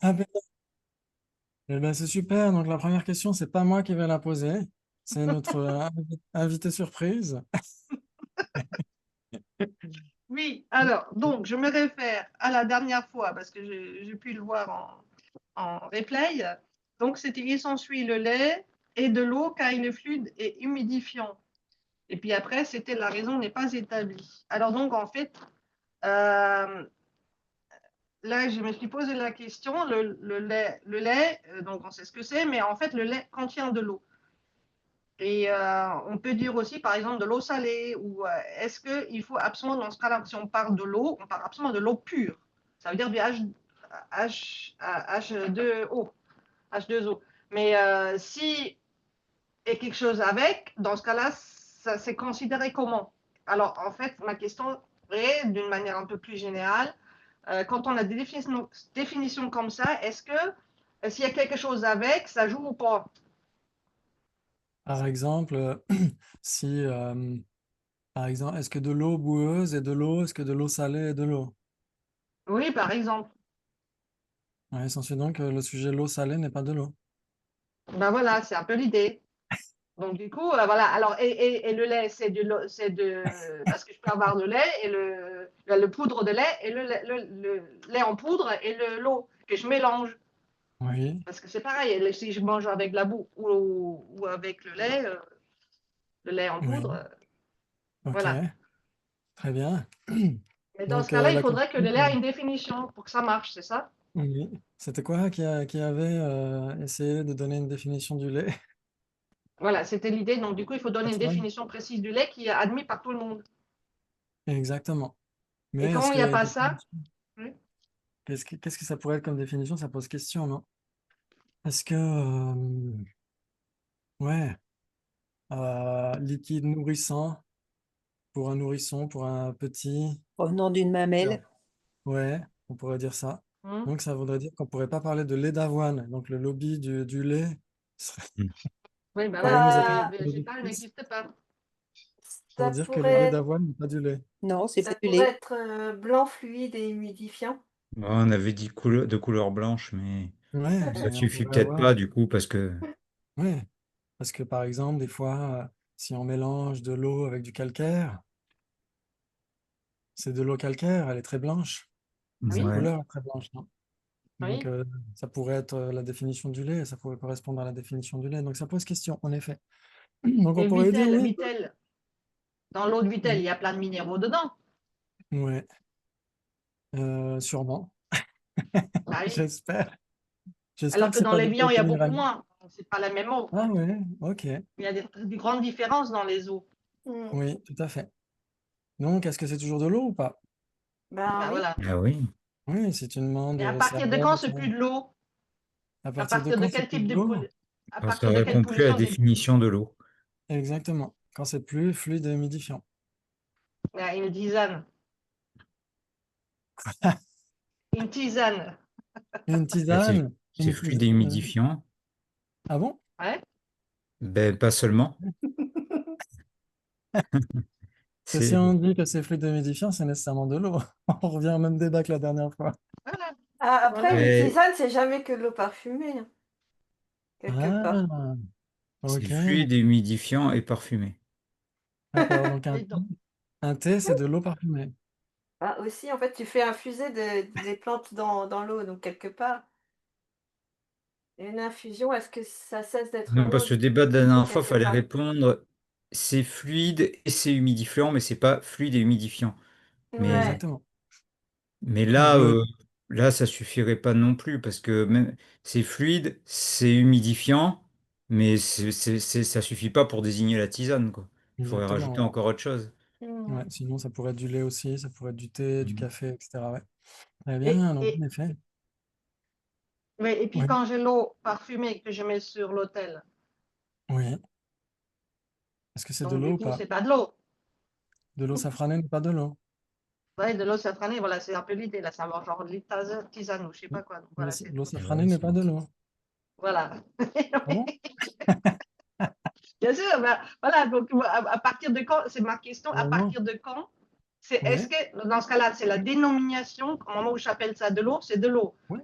Ah ben, c'est super. Donc la première question, c'est pas moi qui vais la poser, c'est notre invité surprise. Oui, alors, donc, je me réfère à la dernière fois parce que j'ai pu le voir en replay. Donc, c'était il s'ensuit le lait et de l'eau car il est fluide et humidifiant. Et puis après, c'était la raison n'est pas établie. Alors, donc, en fait, euh, là, je me suis posé la question, le lait, donc on sait ce que c'est, mais en fait, le lait contient de l'eau. Et on peut dire aussi, par exemple, de l'eau salée, ou est-ce qu'il faut absolument, dans ce cas-là, si on parle de l'eau, on parle absolument de l'eau pure. Ça veut dire du H2O. H2O. Mais si il y a quelque chose avec, dans ce cas-là, ça c'est considéré comment? Alors, en fait, ma question est, d'une manière un peu plus générale, quand on a des définitions comme ça, est-ce que s'il y a quelque chose avec, ça joue ou pas? Par exemple, si, par exemple, est-ce que de l'eau boueuse est de l'eau? Est-ce que de l'eau salée est de l'eau? Oui, par exemple. Ouais, s'ensuit donc que le sujet l'eau salée n'est pas de l'eau. Ben voilà, c'est un peu l'idée. Donc du coup, voilà. Alors et le lait, parce que je peux avoir le lait et le poudre de lait et le lait en poudre et l'eau que je mélange. Oui, Parce que c'est pareil. Si je mange avec la boue ou avec le lait en poudre, oui, ok, voilà. très bien. Mais dans ce Donc cas-là, il la faudrait que question, le lait ait une définition pour que ça marche, c'est ça? oui, c'était quoi qui avait essayé de donner une définition du lait? Voilà, c'était l'idée. Donc du coup, il faut donner une Personne? définition précise du lait qui est admis par tout le monde. Exactement. Et Mais quand est-ce il n'y a que pas ça, oui. qu'est-ce que ça pourrait être comme définition? Ça pose question, non? Est-ce que ouais, liquide nourrissant pour un nourrisson, pour un petit, Provenant d'une mamelle. ouais, on pourrait dire ça. Hmm. Donc ça voudrait dire qu'on pourrait pas parler de lait d'avoine. Donc le lobby du lait Mm. Oui, ben pourrait voilà, nous le attaquer lait Bah, végétal n'existe pas. pour Ça dire que le lait pourrait d'avoine n'est pas du lait. non, c'est pas ça du pourrait lait. être blanc fluide et humidifiant. Bon, on avait dit de couleur blanche, mais Ouais, ça mais on suffit pourrait peut-être avoir. pas du coup parce que Ouais, parce que par exemple, des fois, si on mélange de l'eau avec du calcaire, c'est de l'eau calcaire, elle est très blanche. Sa Oui, ouais. couleur est très blanche, non? Donc, oui. ça pourrait être la définition du lait, ça pourrait correspondre à la définition du lait. Donc, ça pose question, en effet. Donc, on Et pourrait dire oui. Vitel, dans l'eau de Vitel, il y a plein de minéraux dedans. Ouais, sûrement. Bah oui. J'espère. J'espère Alors que que c'est dans pas les des viands, il y a protéines beaucoup minérales. moins. C'est pas la même eau. Ah ouais, ok. Il y a des grandes différences dans les eaux. Hmm. Oui, tout à fait. Donc, est-ce que c'est toujours de l'eau ou pas? Ben Bah oui. voilà. Ah oui. Oui, si tu demandes, Et à c'est à partir de bord quand de c'est plus ton- de l'eau? À À partir de partir de quand c'est quel plus type de de l'eau? à Alors, ça partir de quelle répond plus à la pollution c'est définition de l'eau. Exactement. Quand c'est plus fluide et humidifiant. une tisane. Une tisane. Une Ben, tisane? c'est fluide et humidifiant. Ah bon? Ouais. Ben, pas seulement. Que si C'est on dit que c'est fluide et humidifiant, c'est nécessairement de l'eau. On revient au même débat que la dernière fois. Voilà. Ah, après, Voilà. une ben, tisane, c'est jamais que de l'eau parfumée, hein, quelque part. Ah, c'est ok. fluide et humidifiant et parfumé. D'accord. Donc Et donc, un thé, c'est de l'eau parfumée. Ah, aussi, en fait, tu fais infuser des plantes dans l'eau, donc quelque part. Une infusion, est-ce que ça cesse d'être Non, parce l'eau que le débat de la dernière fois, quelque fallait part? répondre c'est fluide et c'est humidifiant, mais c'est pas fluide et humidifiant. Mais Ouais. Exactement. Mais Donc là, là, ça suffirait pas non plus parce que même c'est fluide, c'est humidifiant, mais ça suffit pas pour désigner la tisane, quoi. Il faudrait exactement, rajouter ouais. encore autre chose. Ouais, Hmm. sinon, ça pourrait être du lait aussi, ça pourrait être du thé, du Mhm. café, etc. Ouais. Très et, bien, donc et, en effet. ouais, et puis Oui, quand j'ai l'eau parfumée que je mets sur l'autel, oui. Est-ce que c'est de donc l'eau du ou coup, pas? c'est pas de l'eau. De l'eau safranée n'est pas de l'eau. Ouais, de l'eau safranée, voilà, c'est un peu l'idée. Là, ça va genre de tisane ou je sais pas quoi. Donc voilà, c'est L'eau tout. safranée Ouais, n'est pas de l'eau. Voilà. Ah bon? Bien sûr, ben, voilà, donc à partir de quand, c'est ma question, à Vraiment? partir de quand, c'est est-ce Oui, que dans ce cas-là, c'est la dénomination, au moment où j'appelle ça de l'eau, c'est de l'eau. oui,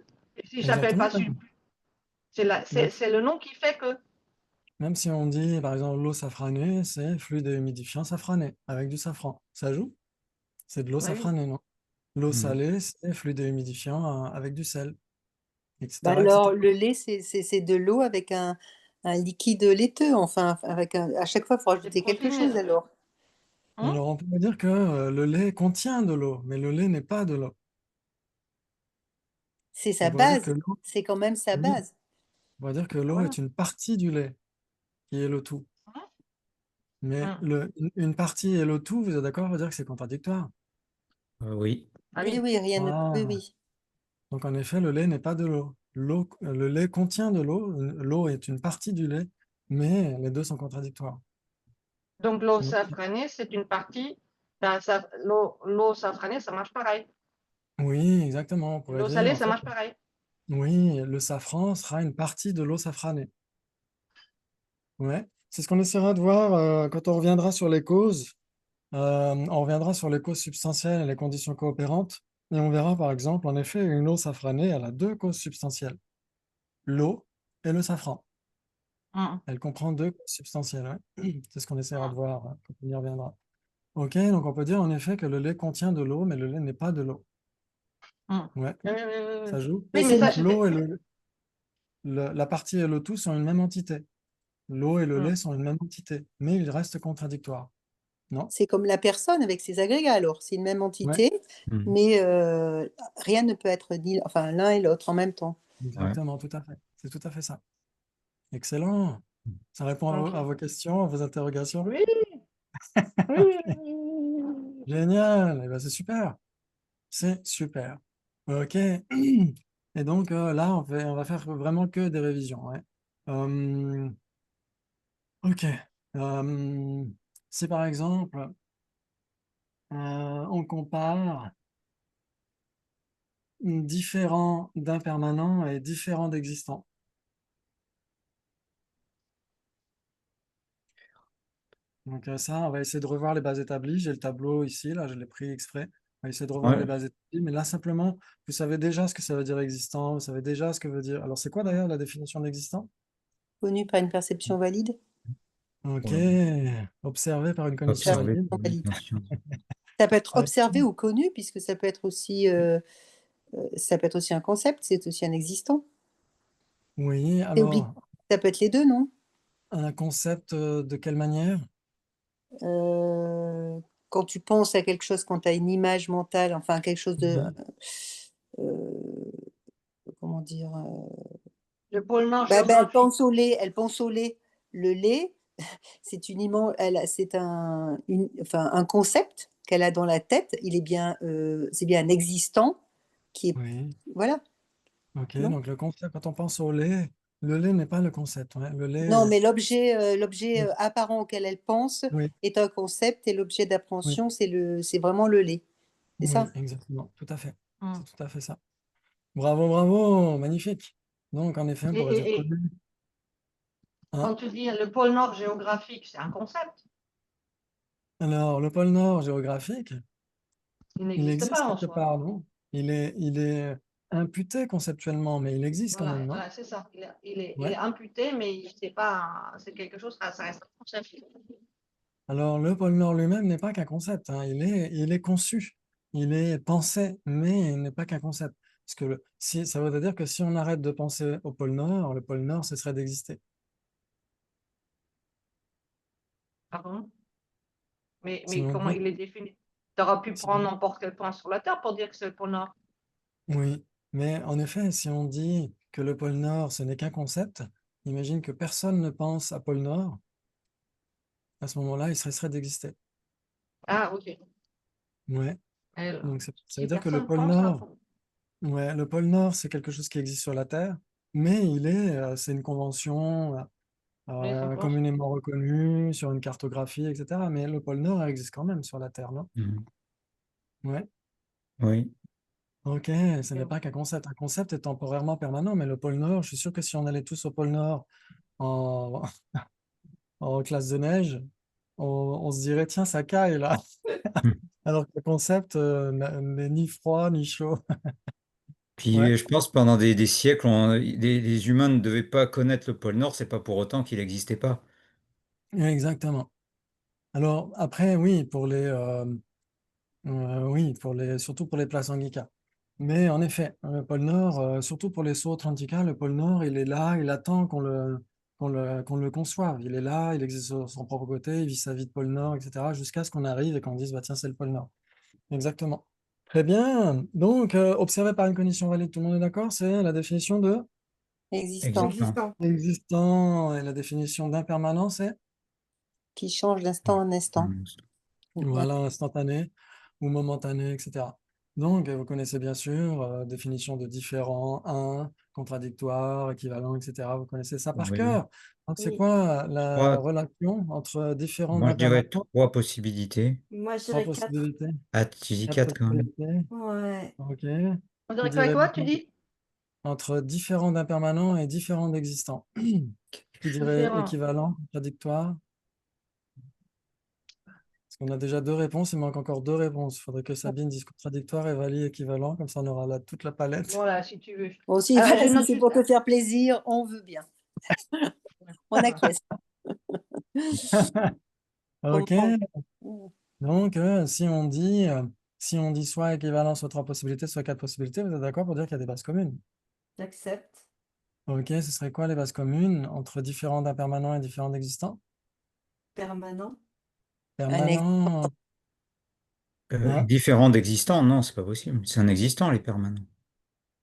Si je l'appelle Exactement. pas sulfure, c'est le nom qui fait que. Même si on dit, par exemple, l'eau safranée, c'est fluide et humidifiant safrané, avec du safran. Ça joue? C'est de l'eau Oui. safranée, non? L'eau Mhm. salée, c'est fluide et humidifiant avec du sel, Bah etc., alors, etc. le lait, c'est de l'eau avec un liquide laiteux, enfin, à chaque fois, il faut rajouter quelque protéiné. chose alors. Hein? Alors, on peut dire que le lait contient de l'eau, mais le lait n'est pas de l'eau. C'est sa On pourrait dire que base, l'eau, c'est quand même sa oui, base. on pourrait dire que l'eau Voilà. est une partie du lait, qui est le tout. Hein? Mais Hein. une partie et le tout, vous êtes d'accord pour dire que c'est contradictoire? Oui. Ah Oui, oui. oui, rien ne... Oui, Ah. oui. Donc, en effet, le lait n'est pas de l'eau. Le lait contient de l'eau. L'eau est une partie du lait, mais les deux sont contradictoires. Donc l'eau Donc, safranée, c'est une partie. L'eau safranée, ça marche pareil. oui, exactement. On pourrait L'eau dire, salée, en ça fait, marche pareil. oui, le safran sera une partie de l'eau safranée. Ouais. C'est ce qu'on essaiera de voir quand on reviendra sur les causes. On reviendra sur les causes substantielles et les conditions coopérantes. Et on verra, par exemple, en effet, une eau safranée, elle a deux causes substantielles, l'eau et le safran. Hein. Elle comprend deux causes substantielles. Ouais. C'est ce qu'on essaiera de Hein. voir quand on y reviendra. Ok, donc on peut dire en effet que le lait contient de l'eau, mais le lait n'est pas de l'eau. Hein. Ouais, Oui, oui, oui, oui. ça joue. Mais Oui, mais c'est ça, Donc ma- l'eau et la partie et le tout sont une même entité. L'eau et le Hein. lait sont une même entité, mais ils restent contradictoires. Non? c'est comme la personne avec ses agrégats alors. C'est une même Ouais, entité, Mhm. mais rien ne peut être dit, enfin, l'un et l'autre en même temps. Ouais. exactement, tout à fait. C'est tout à fait ça. Excellent. Ça répond Ok. à vos questions, à vos interrogations. Oui, oui, oui. Génial. Eh ben, c'est super. C'est super. Ok. Et donc là, on va faire vraiment que des révisions. Ouais. Euh, ok. Si par exemple, on compare différents d'impermanents et différents d'existants. Donc ça, on va essayer de revoir les bases établies. J'ai le tableau ici, là, je l'ai pris exprès. On va essayer de revoir les Ouais. bases établies. Mais là, simplement, vous savez déjà ce que ça veut dire existant. Vous savez déjà ce que veut dire... Alors, c'est quoi d'ailleurs la définition d'existant? Connu par une perception valide. Ok. Ouais. Observé par une cognition Observer valide. Perception pour une valide. conscience. Ça peut être Ouais. observé ou connu, puisque ça peut être aussi un concept, c'est aussi un existant. Oui, C'est obligé. alors, Ça peut être les deux, non? un concept de quelle manière? Euh, Quand tu penses à quelque chose, quand tu as une image mentale, enfin quelque chose de, Oui. euh, comment dire, Le pôle Nord elle géographique. pense au lait, elle pense au lait. Le lait, c'est une image, c'est enfin, un concept qu'elle a dans la tête. C'est bien un existant qui est, Oui. voilà, Ok, non? donc le concept, quand on pense au lait, le lait n'est pas le concept. Ouais. Le Non, lait, mais l'objet apparent auquel elle pense oui, est un concept et l'objet oui, d'appréhension, c'est vraiment le lait. C'est oui, ça? exactement. Tout à fait. C'est Hein. tout à fait ça. Bravo, bravo, magnifique. Donc, en effet, on Et, pourrait dire et- et connu. quand Hein. tu dis le pôle Nord géographique, c'est un concept. Alors, le pôle Nord géographique, Il il n'existe existe pas en quelque soi. part, non? Il est imputé conceptuellement, mais il existe quand même, Voilà, non? voilà, c'est ça. Il est Ouais. imputé, mais c'est pas, c'est quelque chose, ça reste un concept. Alors, le pôle Nord lui-même n'est pas qu'un concept, hein. Il est conçu, il est pensé, mais il n'est pas qu'un concept. Parce que si, ça veut dire que si on arrête de penser au pôle Nord, le pôle Nord cesserait d'exister. Pardon? Si Mais on comment dit, il est défini? Tu aurais pu si prendre on- n'importe quel point sur la Terre pour dire que c'est le pôle Nord. oui, mais en effet, si on dit que le pôle Nord, ce n'est qu'un concept, imagine que personne ne pense à pôle Nord, à ce moment-là, il cesserait d'exister. Ah, ok. Ouais. Elle, Donc, ça veut si dire que le personne pôle pense à un Nord, pôle. ouais, le pôle Nord, c'est quelque chose qui existe sur la Terre, mais c'est une convention Mais c'est une concept. communément reconnue sur une cartographie, etc. Mais le pôle Nord existe quand même sur la Terre, non? Mhm. Ouais. Oui. Ok, ce n'est pas qu'un concept. Un concept est temporairement permanent, mais le pôle Nord, je suis sûr que si on allait tous au pôle Nord en, en classe de neige, on se dirait, tiens, ça caille là. Mhm. Alors que le concept n'est ni froid ni chaud. Ouais, Puis je pense pendant des siècles, les humains ne devaient pas connaître le pôle Nord, c'est pas pour autant qu'il n'existait pas. exactement. Alors après, oui, surtout pour les places Anguilla. Mais en effet, le pôle Nord, surtout pour les sauts Atlantica, le pôle Nord, il est là, il attend qu'on le conçoive. Il est là, il existe sur son propre côté, il vit sa vie de pôle Nord, etc., jusqu'à ce qu'on arrive et qu'on dise, bah, tiens, c'est le pôle Nord. Exactement. Très bien. Donc, observé par une condition valide, tout le monde est d'accord? C'est la définition de Existant, Existant. Existant. existant et la définition d'impermanent, c'est qui change d'instant en instant. voilà, instantané ou momentané, etc. Donc, vous connaissez bien sûr définition de différent, un, contradictoire, équivalent, etc. Vous connaissez ça par Oui. cœur. Donc, c'est Oui. quoi la Trois, relation entre différents moi, je dirais d'impermanent? trois possibilités. Moi, je Trois dirais 4. possibilités. Ah, tu dis Quatre quatre quand même. possibilités. Ouais. OK. On Qui dirait quoi, dirait quoi, tu dis? entre différents d'impermanents et différents d'existants? Qui dirait Différent. équivalent, contradictoire? Parce qu'on a déjà deux réponses, il manque encore deux réponses. Il faudrait que Sabine dise contradictoire et Valie équivalent, comme ça on aura toute la palette. Voilà, si tu veux. Aussi, Alors, voilà, je si note c'est juste. pour te faire plaisir, on veut bien. On acquiesce. On Ok, prend. donc si on dit soit équivalent, soit trois possibilités, soit quatre possibilités, vous êtes d'accord pour dire qu'il y a des bases communes? J'accepte. Ok, ce serait quoi les bases communes entre différents d'impermanents et différents d'existants? Permanent. Un ex- Permanent, hein? Différent d'existant, non, c'est pas possible. C'est un existant, les permanents.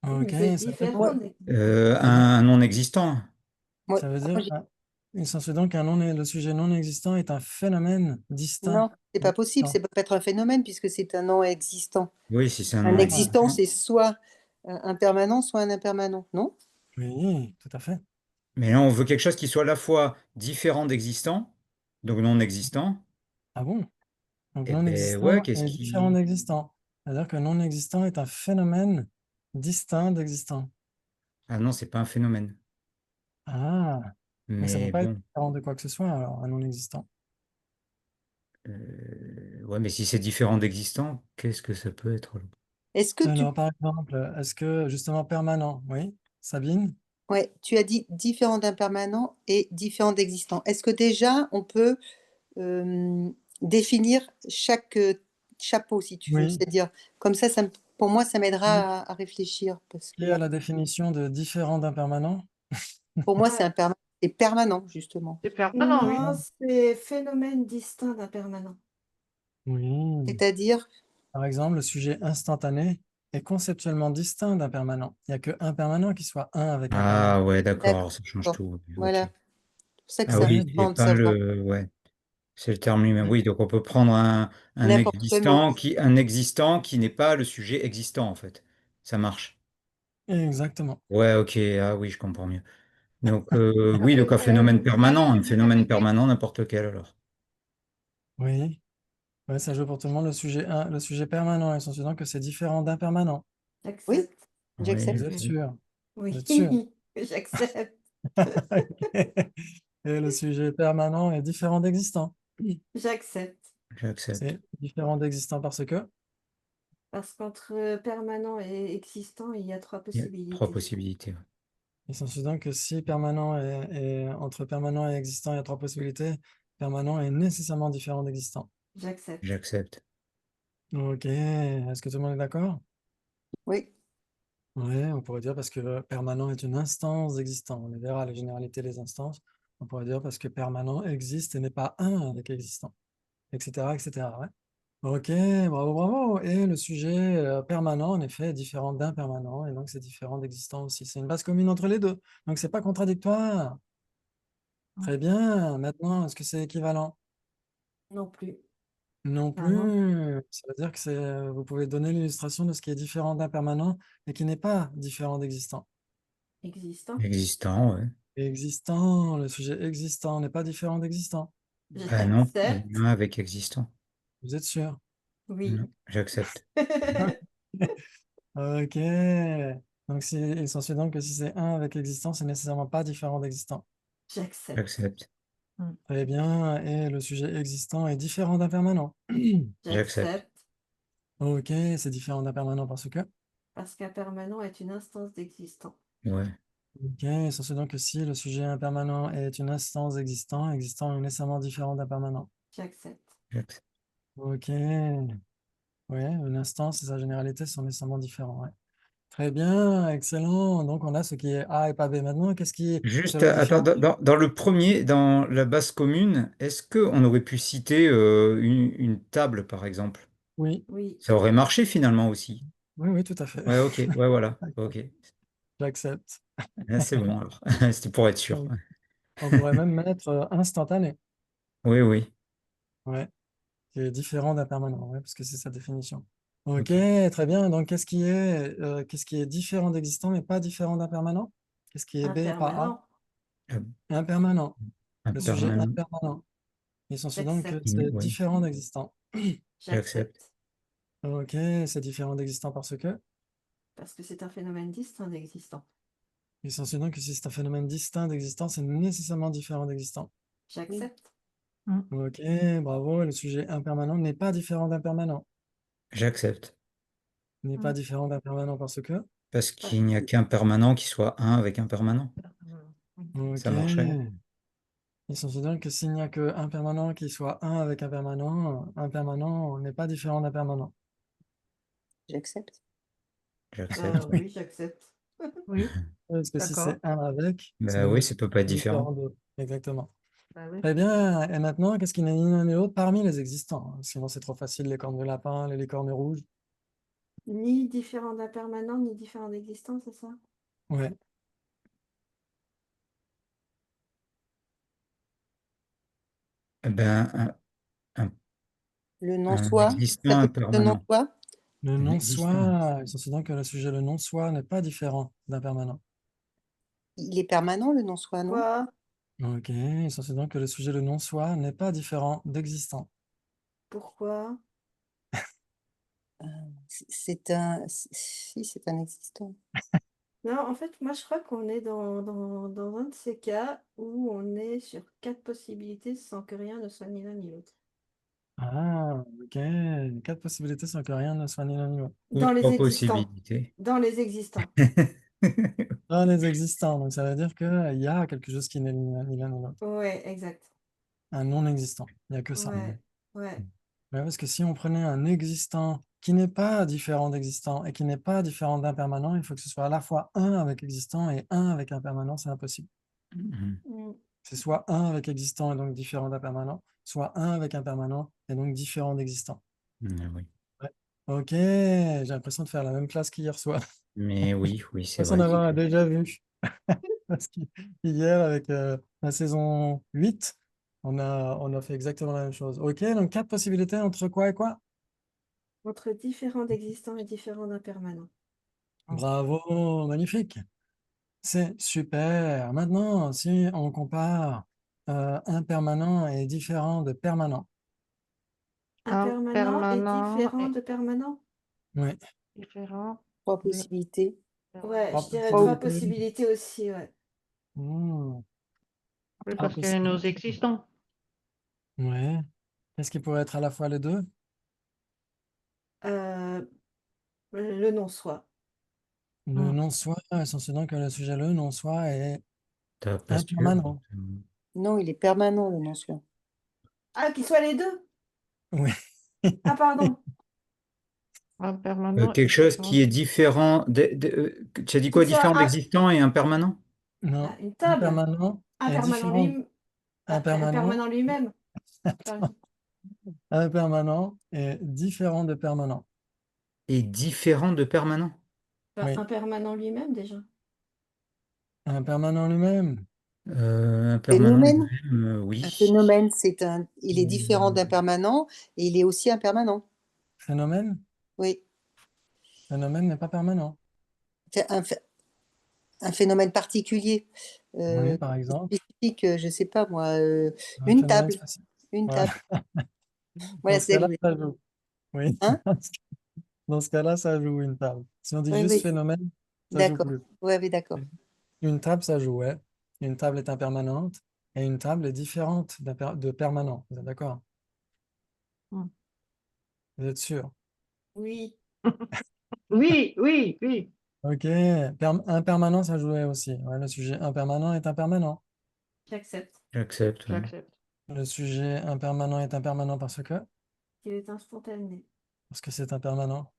Oui, Ok, mais c'est ça veut, différent. Moi, Un non-existant. moi, ça veut moi, dire, il s'ensuit donc qu'un le sujet non existant est un phénomène distinct. non, c'est pas possible. C'est pas être un phénomène puisque c'est un non existant. Oui, si c'est un Un Ah, existant, non-existant. c'est soit un permanent, soit un impermanent, non? oui, tout à fait. Mais là, on veut quelque chose qui soit à la fois différent d'existant, donc non-existant. Ah bon? Donc Et non ben ouais, existant qu'est-ce est différent qui... d'existant. C'est-à-dire que non existant est un phénomène distinct d'existant. Ah non, c'est pas un phénomène. Ah, mais ça ne peut Mais pas être bon, différent de quoi que ce soit, alors, un non existant. ouais, mais si c'est différent d'existant, qu'est-ce que ça peut être? Est-ce que tu, Alors, par exemple, est-ce que justement permanent, oui, Sabine? ouais, tu as dit différent d'impermanent et différent d'existant. Est-ce que déjà on peut définir chaque chapeau, si tu veux? Oui. C'est-à-dire, comme ça pour moi, ça Qui m'aidera à réfléchir parce que qui a la définition de différent d'impermanent? pour moi, Ouais. c'est permanent, justement. C'est permanent, oui. Non, c'est phénomène distinct d'un permanent. Oui. C'est-à-dire, Par exemple, le sujet instantané est conceptuellement distinct d'un permanent. Il n'y a qu'un permanent qui soit un avec un permanent. Ah ouais, d'accord, ça change d'accord, tout. Ok. voilà. C'est pour ça que Ah c'est Ouais, oui, c'est important de pas savoir. le... Ouais, c'est le terme lui-même. ouais, Oui, donc on peut prendre N'importe quel mot. un existant qui n'est pas le sujet existant, en fait. Ça marche. exactement. Ouais, ok, ah oui, je comprends mieux. Donc, oui, donc Vous pouvez un me phénomène répéter? permanent, n'importe lequel alors. Oui. Ouais, ça joue pour tout le monde. Le sujet permanent, et son suivant que c'est différent d'un permanent. Oui, J'accepte. Oui, Vous j'accepte. êtes ok. sûr? Vous Oui, êtes sûr? j'accepte. Et le sujet permanent est différent d'existant. J'accepte. J'accepte. C'est différent d'existant parce que. Parce qu'entre permanent et existant, il y a 3 Il y a trois possibilités. possibilités. Ouais. Il s'en suit donc que si permanent entre permanent et existant, il y a trois possibilités. Permanent est nécessairement différent d'existant. J'accepte. J'accepte. Ok. Est-ce que tout le monde est d'accord? Oui, Oui, on pourrait dire parce que permanent est une instance d'existant. On verra les généralités des instances. On pourrait dire parce que permanent existe et n'est pas un avec existant, etc., etc. Ouais. Ok, bravo, bravo. Et le sujet permanent, en effet, est différent d'un permanent, et donc c'est différent d'existant aussi. C'est une base commune entre les deux. Donc c'est pas contradictoire. Très bien. Maintenant, est-ce que c'est équivalent? Non plus. Non Ah non. plus. Ça veut dire que vous pouvez donner l'illustration de ce qui est différent d'un permanent et qui n'est pas différent d'existant. Existant. Existant, ouais. Existant, le sujet existant n'est pas différent d'existant. Ah non, J'accepte. un avec existant. Vous êtes sûr? Oui. Non, j'accepte. Ok. Donc, il s'ensuit donc que si c'est un avec existant, c'est nécessairement pas différent d'existant. J'accepte. J'accepte. Très bien. Et le sujet existant est différent d'un permanent. J'accepte. J'accepte. Ok, c'est différent d'un permanent parce que. Parce qu'impermanent est une instance d'existant. Ouais. Ok, censé donc que si le sujet impermanent est une instance d'existant, existant est nécessairement différent d'impermanent. J'accepte. J'accepte. Ok, ouais, une instance et sa généralité sont nécessairement différents. Ouais. Très bien, excellent. Donc on a ce qui est A et pas B. Maintenant, qu'est-ce qui Juste, serait attends, différent? dans le premier, dans la base commune, est-ce qu'on aurait pu citer une table, par exemple? Oui, Oui. Ça aurait marché finalement aussi. oui, oui, tout à fait. Ouais, ok, ouais, voilà. Ok. J'accepte. Ah, c'est bon alors. C'était pour être sûr. On pourrait même mettre instantané, Oui, oui. ouais, qui est différent d'impermanent, ouais, parce que c'est sa définition. Ok, Ok. très bien. Donc qu'est-ce qui est différent d'existant mais pas différent d'impermanent? Qu'est-ce qui est B, pas A? Impermanent. Euh, Impermanent. Le sujet Impermanent. impermanent. Il s'ensuit donc que J'accepte. c'est Oui, différent d'existant. j'accepte. J'accepte. Ok, c'est différent d'existant parce que Parce que c'est un phénomène distinct d'existant. il s'ensuit donc que si c'est un phénomène distinct d'existant, c'est nécessairement différent d'existant. J'accepte. Ok, bravo. Le sujet impermanent n'est pas différent d'impermanent. J'accepte. N'est pas différent d'impermanent parce que. Parce Pas- qu'il n'y a qu'un permanent qui soit un avec un permanent. Ok. Ça marcherait. Il s'ensuit donc que s'il n'y a qu'un permanent qui soit un avec un permanent n'est pas différent d'un permanent. J'accepte. J'accepte, oui. Oui, j'accepte. Oui, Parce que si d'accord. c'est un avec, Bah oui, c'est ça peut pas être différent différent. de. Exactement. Bah oui. Très bien. Et maintenant, qu'est-ce qui n'est ni l'un ni l'autre parmi les existants? Sinon, c'est trop facile, les cornes de lapin, les licornes rouges. Ni différent d'impermanent, ni différent d'existant, c'est ça? Ouais. Eh ben, un, Le un non-soi, ça existant peut être le impermanent. non-soi. Le Un existant. non-soi, il s'ensuit donc que le sujet, le non-soi, n'est pas différent d'un permanent. Il est permanent, le non-soi, non? Quoi? Ok, il s'ensuit donc que le sujet, le non-soi, n'est pas différent d'existant. Pourquoi? Si, c'est un existant. Non, en fait, moi, je crois qu'on est dans un de ces cas où on est sur 4 possibilités sans que rien ne soit ni l'un ni l'autre. Ah, ok. Quatre possibilités sans que rien ne soit ni l'un ni l'autre. Ou Dans les trois existants. possibilités. Dans les existants. Dans les existants, donc ça veut dire qu'il y a quelque chose qui n'est ni l'un ni l'autre. Ouais, exact. Un non-existant, il n'y a que ça. Ouais, ouais. Ouais, parce que si on prenait un existant qui n'est pas différent d'existant et qui n'est pas différent d'un permanent, il faut que ce soit à la fois un avec existant et un avec un permanent, c'est impossible. Mhm. Mm. C'est soit un avec existant et donc différent d'un permanent, soit un avec un permanent et donc différent d'existant. Ah oui. Ouais. Ok, j'ai l'impression de faire la même classe qu'hier soir. Mais oui, oui, c'est L'impression vrai. d'avoir déjà vu. Parce qu'hier, avec la saison 8, on a fait exactement la même chose. Ok, donc quatre possibilités entre quoi et quoi? Entre différent d'existant et différent d'impermanent. Bravo, magnifique. C'est super. Maintenant, si on compare impermanent et différent de permanent. Impermanent et Impermanent différent et de permanent? Oui, différent. Trois de possibilités. Ouais, trois je dirais 3 possibilités. possibilités aussi, ouais. Hmm, Oui, trois parce qu'il y a nos possibilités. existants. Ouais. Qu'est-ce qui pourrait être à la fois les deux? Euh, le non-soi. Le non-soi, essentiellement que le sujet le non-soi est T'as pas sûr. impermanent. Non, il est permanent, le non-soi. Ah, qu'ils soient les deux? Oui. Ah, pardon. Impermanent Quelque et chose différent. qui est différent. Tu as dit Qu'il quoi? soit Différent d'existant et impermanent? Non, une table. impermanent est Impermanent différent. lui, Impermanent, impermanent lui-même. impermanent est différent de permanent. Et différent de permanent? Oui, Impermanent lui-même déjà. impermanent lui-même. Impermanent Phénomène. lui-même, Un oui. phénomène, il est différent Hum, d'un permanent et il est aussi impermanent. Phénomène? Oui. Phénomène n'est pas permanent. C'est un phénomène particulier, Oui, par exemple, spécifique, je ne sais pas moi, un une phénomène table. spécifique. Une Voilà. table. Dans Voilà, ce c'est ça que cas-là, je voulais. ça joue. Oui. Hein? Dans ce cas-là, ça joue une table. Si on dit Oui, juste oui. phénomène, ça joue D'accord. plus. Oui, oui, d'accord. Une table, ça joue, ouais. Une table est impermanente et une table est différente de permanent. Vous êtes d'accord? Hmm. Vous êtes sûr? Oui. Oui, oui, oui. Ok, impermanent, ça jouait aussi. Ouais, le sujet impermanent est impermanent. J'accepte J'accepte. Ouais. J'accepte. Le sujet impermanent est impermanent qu'il est instantané. parce que c'est impermanent.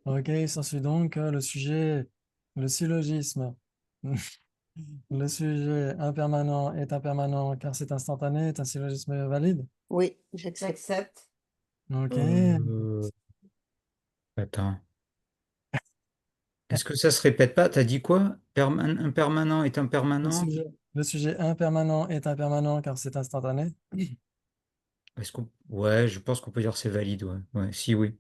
Ok, il s'ensuit donc le syllogisme. Le sujet impermanent est impermanent car c'est instantané, est un syllogisme valide. Oui, j'accepte. J'accepte. Ok, Euh, Attends. Est-ce que ça se répète pas? T'as dit quoi? Impermanent est le impermanent? sujet, le sujet impermanent est impermanent car c'est instantané. Ouais, je pense qu'on peut dire c'est valide, ouais. Ouais, si, oui.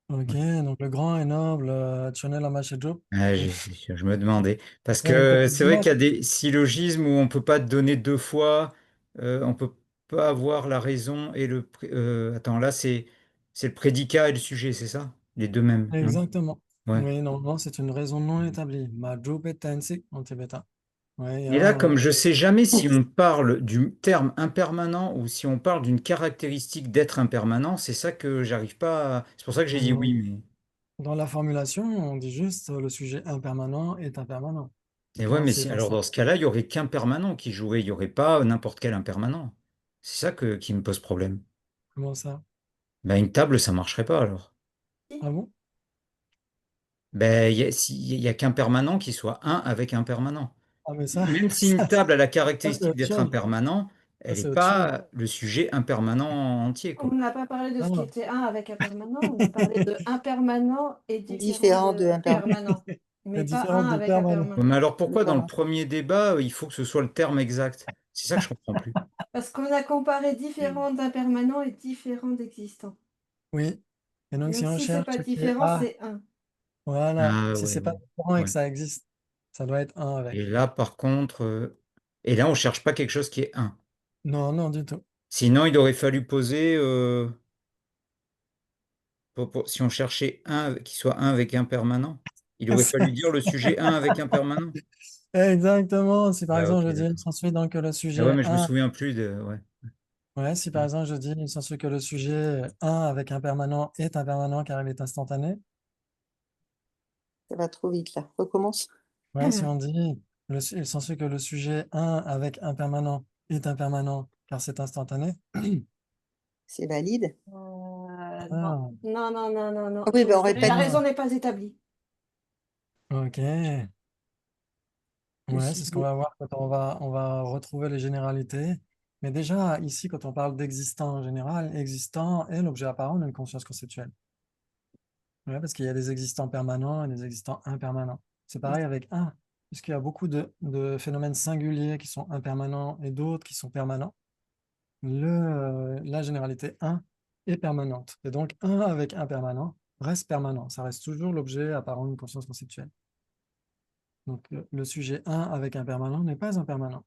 Ok, Ouais. donc le grand et noble Lionel Amachedjo. Ah, c'est sûr, je me demandais. Parce Pour que plus c'est de vrai qu'il y a maths. des syllogismes où on peut pas te donner deux fois, on peut pas avoir la raison et attends, là, c'est le prédicat et le sujet, c'est ça? Les deux mêmes, non? Exactement. Ouais. Oui, normalement, c'est une raison non établie. Maju petensi en tibétain. Oui, Et là, comme je sais jamais si on parle du terme impermanent ou si on parle d'une caractéristique d'être impermanent, c'est ça que j'arrive pas C'est pour ça que j'ai dit oui, mais... dans la formulation, on dit juste le sujet impermanent est impermanent. Et ouais, Quand mais c'est alors instant. dans ce cas-là, il y aurait qu'un permanent qui jouerait, il n'y aurait pas n'importe quel impermanent. C'est ça qui me pose problème. Comment ça? Ben, une table, ça marcherait pas alors. Ah bon? Ben, il y a qu'un permanent qui soit un avec un permanent. Ah, mais Même si une ça, table a la ça, c'est caractéristique autre d'être chose. impermanent, Ça, elle n'est c'est autre chose. pas le sujet impermanent entier, On quoi. n'a pas parlé de ce qui Non. était un avec un permanent, on a parlé de un permanent et différent Différent de de impermanent. permanent, C'est mais pas différent un de avec un permanent. Ouais, mais permanent. alors pourquoi dans le Voilà. premier débat, il faut que ce soit le terme exact? C'est ça que je comprends plus. Parce qu'on a comparé différent d'impermanent et différent d'existant. Oui. Et donc, si Donc on si c'est cherche pas ce qui est différent, A, c'est un. voilà. Ah Si ouais, c'est pas ouais. différent et que Ouais. ça existe, ça doit être un Et avec. là, par contre, et là, on cherche pas quelque chose qui est un. Non, non, du tout. Sinon, il aurait fallu poser, si on cherchait un qui soit un avec un permanent, il aurait fallu dire le sujet un avec un permanent. Exactement. Si par Ah, exemple ok, je dis, il d'accord. s'ensuit donc que le Ah ouais, sujet mais je me 1, souviens plus de. Ouais. ouais, si par exemple je dis, il s'ensuit que le sujet 1 avec un permanent est impermanent car il est instantané. Ça va trop vite là. Recommence. Ouais, si on dit, il s'ensuit que le sujet 1 avec un permanent est impermanent car c'est instantané. C'est valide. Non, Ah, non, non, non, non, non. Ah oui, ben on La répète. raison ah, n'est pas établie. ok. Le Ouais, c'est ce qu'on sujet. va voir quand on va retrouver les généralités. Mais déjà, ici, quand on parle d'existant en général, existant est l'objet apparent d'une conscience conceptuelle. Ouais, parce qu'il y a des existants permanents et des existants impermanents. C'est pareil avec un, puisqu'il y a beaucoup de phénomènes singuliers qui sont impermanents et d'autres qui sont permanents. La généralité un est permanente. Et donc, un avec un permanent reste permanent. Ça reste toujours l'objet apparent d'une conscience conceptuelle. Donc, le sujet un avec un permanent n'est pas impermanent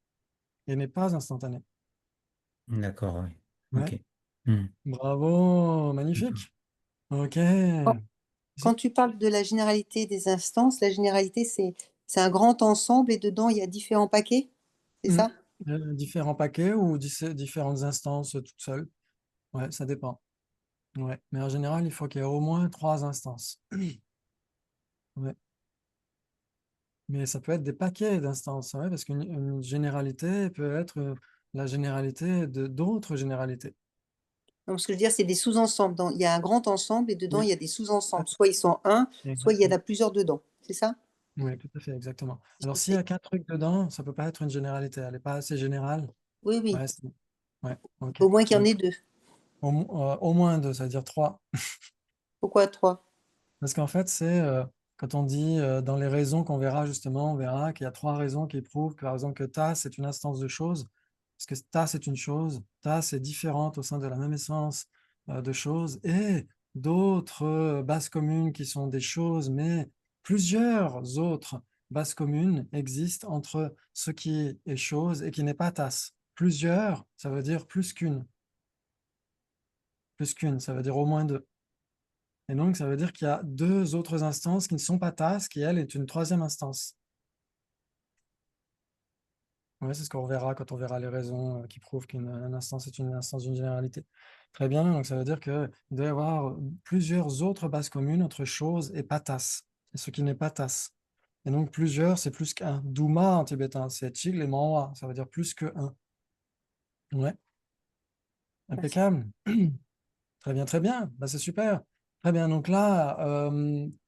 et n'est pas instantané. D'accord, oui. Ouais, Ok. Hmm. bravo, magnifique. Ok. Quand quand tu parles de la généralité des instances, la généralité, c'est un grand ensemble et dedans, il y a différents paquets. C'est Hmm. ça? Différents paquets ou différentes instances toutes seules. Ouais, ça dépend. Ouais. Mais en général, il faut qu'il y ait au moins trois instances. Ouais. Mais ça peut être des paquets d'instances, ouais, parce qu'une généralité peut être la généralité de d'autres généralités. Non, ce que je veux dire, c'est des sous-ensembles. Il y a un grand ensemble et dedans, Oui, il y a des tout à sous-ensembles. fait. Soit ils sont un, soit il y en a Exactement. plusieurs dedans. C'est ça? Oui, tout à fait, exactement. Alors, s'il y C'est- a qu'un truc dedans, ça peut pas être une généralité. Elle n'est pas assez générale. Oui, oui. Ouais, ouais, ok. Au moins qu'il y en Donc, ait deux. au moins deux, ça veut dire trois. Pourquoi trois? Parce qu'en fait, c'est quand on dit dans les raisons qu'on verra justement, on verra qu'il y a trois raisons qui prouvent que, par exemple, que ta, c'est une instance de chose, parce que ta, c'est une chose, ta, c'est différente au sein de la même essence de choses, et d'autres bases communes qui sont des choses, mais plusieurs autres bases communes existent entre ce qui est chose et qui n'est pas tasse. Plusieurs, ça veut dire plus qu'une. Plus qu'une, ça veut dire au moins deux. Et donc, ça veut dire qu'il y a deux autres instances qui ne sont pas TAS, qui, elle, est une troisième instance. Ouais, c'est ce qu'on verra quand on verra les raisons qui prouvent qu'une instance est une instance d'une généralité. Très bien, donc ça veut dire qu'il doit y avoir plusieurs autres bases communes entre chose et patas, et ce qui n'est pas tas. Et donc plusieurs, c'est plus qu'un. Douma en tibétain, c'est chil et manwa, ça veut dire plus que un. Ouais, Merci. impeccable. Très bien, très bien. Bah, c'est super. Très bien. Donc là,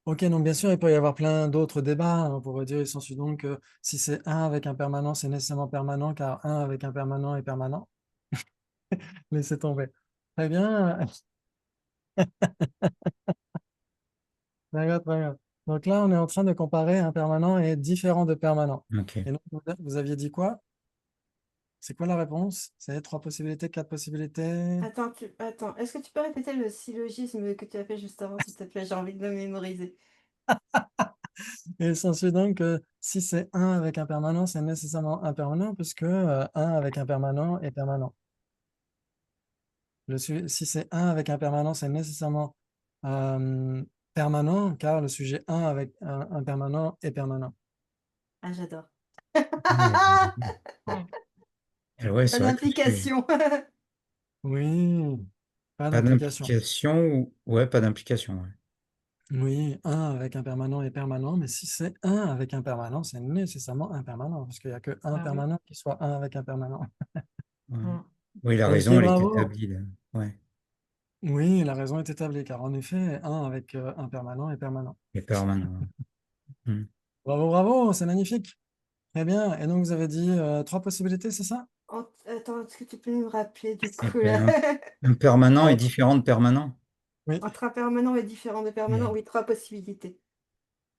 ok, donc bien sûr, il peut y avoir plein d'autres débats, hein. On pourrait dire, il s'ensuit donc que si c'est un avec un permanent, c'est nécessairement permanent, car un avec un permanent est permanent. Laissez tomber. Très bien. D'accord, très bien. Donc là, on est en train de comparer un permanent et différent de permanent. Ok. Et donc, vous aviez dit quoi? C'est quoi la réponse? C'est trois possibilités, quatre possibilités? Attends, est-ce que tu peux répéter le syllogisme que tu as fait juste avant, s'il te plaît? J'ai envie de le mémoriser. Et il s'ensuit donc que si c'est un avec un permanent, c'est nécessairement un permanent, puisque un avec un permanent est permanent. Si c'est un avec un permanent, c'est nécessairement euh, permanent, car le sujet un avec un permanent est permanent. Ah, j'adore. Ouais, ouais, Pas c'est vrai que le sujet. d'implication. Oui, pas Pas d'implication. d'implication ou. Ouais, pas d'implication. Ouais. Oui, un avec un permanent est permanent, mais si c'est un avec un permanent, c'est nécessairement un permanent, parce qu'il n'y a que un Ah oui. permanent qui soit un avec un permanent. Ouais. Mm. Oui, la Ok, raison, elle est bravo. établie là. Ouais. Oui, la raison est établie, car en effet, un avec un permanent est permanent. Et permanent. Hmm. Bravo, bravo, c'est magnifique. Très bien. Et donc, vous avez dit trois possibilités, c'est ça? Attends, est-ce que tu peux me rappeler du Et coup puis, là? un permanent est Oh, différent de permanent. oui, Entre un permanent et différent de permanent, Et- oui, trois possibilités.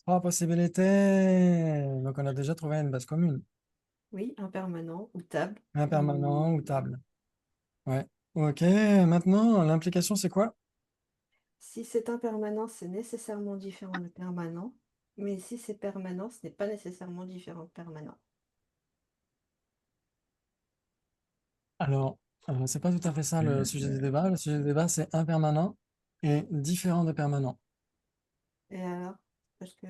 trois possibilités. Donc, on a déjà trouvé une base commune. Oui, un permanent ou table. Un permanent ou table. Ouais. Ok, maintenant, l'implication, c'est quoi? Si c'est un permanent, c'est nécessairement différent de permanent. Mais si c'est permanent, ce n'est pas nécessairement différent de permanent. Alors, c'est pas tout à fait ça le sujet du euh, débat. Le sujet du débat, c'est un permanent et différent de permanent. Et alors? Parce que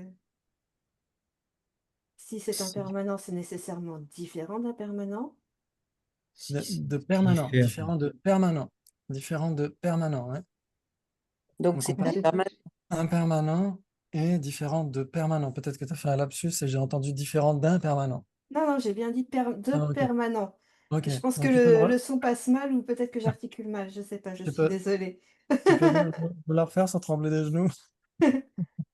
si c'est un permanent, c'est nécessairement différent d'un permanent. si c'est De permanent, différent. différent de permanent, différent de permanent, ouais. Donc, Donc, on c'est Mais un parle c'est- permanent. impermanent et différent de permanent. Peut-être que tu as fait un lapsus et j'ai entendu différent d'un permanent. Non, non, j'ai bien dit de Ah, ok, permanent. ok. Je pense que Donc, tu peux le son passe mal ou peut-être que j'articule mal. Je sais pas, je tu suis peux, désolée. tu peux me la refaire sans trembler des genoux?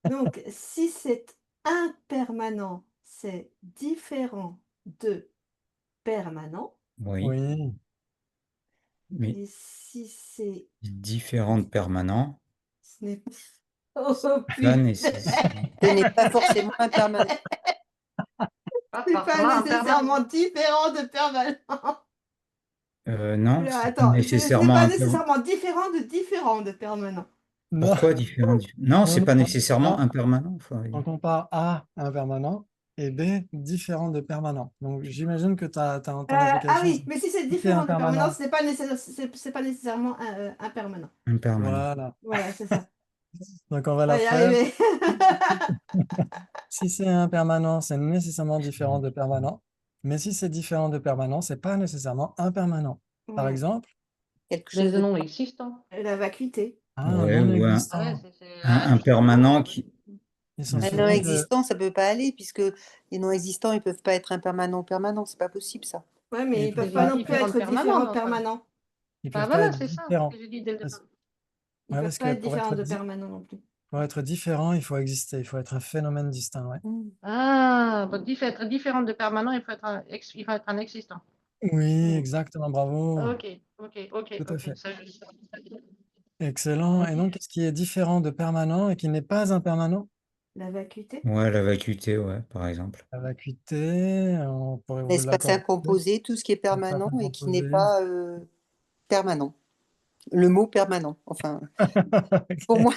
Donc, si c'est impermanent, c'est différent de permanent. Oui, Oui, mais Et si c'est... différent de permanent, Ce n'est Oh pas putain! nécessaire. Ce n'est pas forcément un permanent. Pas C'est pas forcément un nécessairement permanent. différent de permanent. Non, Oula, c'est pas attends, c'est nécessairement pas un nécessairement différent de permanent. non, Pourquoi différent? Non, non, c'est non, pas on nécessairement compare, un permanent. Enfin, on compare A, un permanent, et B, différent de permanent. Donc, j'imagine que ton Ah application, oui, mais si c'est c'est un différent de permanent, permanent. ce n'est pas c'est pas nécessairement un permanent. un permanent. Voilà. Voilà, c'est ça. Donc, on va On va la y faire. arriver. Si c'est un permanent, c'est nécessairement différent de permanent. Mais si c'est différent de permanent, c'est pas nécessairement un permanent. Par Ouais. exemple, Quelque Mais chose le de... nom existant. La vacuité. un Ouais, non ou Ah ouais, existant. c'est un permanent indistinct. qui. Il Un s'ensuit non donc que existant, ça peut pas aller, puisque les non existants, ils peuvent pas être impermanents ou permanents. C'est pas possible, ça. Ouais, mais ils ils peuvent peuvent C'est pas pas, non plus différent de être permanent différents de dans ce cas-là. permanent. ils Bah peuvent pas voilà, être c'est ça que différents. j'ai dit dès le départ. Parce, Ils ouais, peuvent parce pas que être différents de permanent non plus. pour être différent, il faut exister. Il faut être un phénomène distinct. Ouais. Mm. Ah, donc être différent de permanent, il faut être un existant. Oui, Mm. exactement. Bravo. Ok, ok, ok, Tout à ok. fait. Ça, Excellent. Et donc, qu'est-ce qui est différent de permanent et qui n'est pas un permanent? La vacuité. Ouais, la vacuité, ouais, par exemple. La vacuité, on pourrait vous L'espace l'accorder. incomposé, tout ce qui est permanent Certains et qui n'est composés. pas permanent. Le mot permanent. Enfin, pour Ok. moi,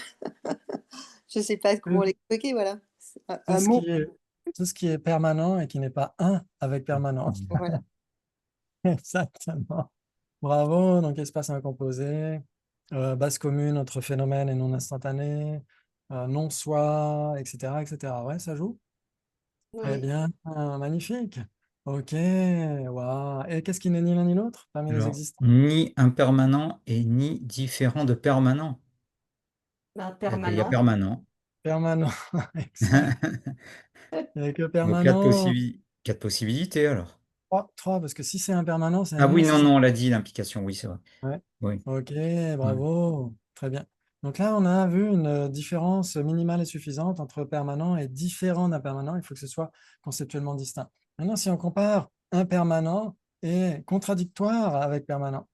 je sais pas comment l'expliquer, voilà. C'est Tout un ce mot, qui est, tout ce qui est permanent et qui n'est pas un avec permanent. voilà. Exactement. Bravo. Donc, espace incomposé, base commune entre phénomène et non instantané, non-soi, etc., etc. Ouais, ça joue. Très Oui. bien. Magnifique. Ok, waouh. Et qu'est-ce qui n'est ni l'un ni l'autre parmi les Alors, existants? ni impermanent et ni différent de permanent. Ben, Eh ben, il y a permanent. permanent. Permanent, excellent. Il n'y a que Donc, permanent. quatre possibilités alors. Trois, parce que si c'est impermanent, c'est Ah oui, non, non, nécessaire. on l'a dit, l'implication, oui, c'est vrai. Ouais. Oui. Ok, Ouais. bravo. Très bien. Donc là, on a vu une différence minimale et suffisante entre permanent et différent d'impermanent. Il faut que ce soit conceptuellement distinct. Maintenant, si on compare impermanent et contradictoire avec permanent.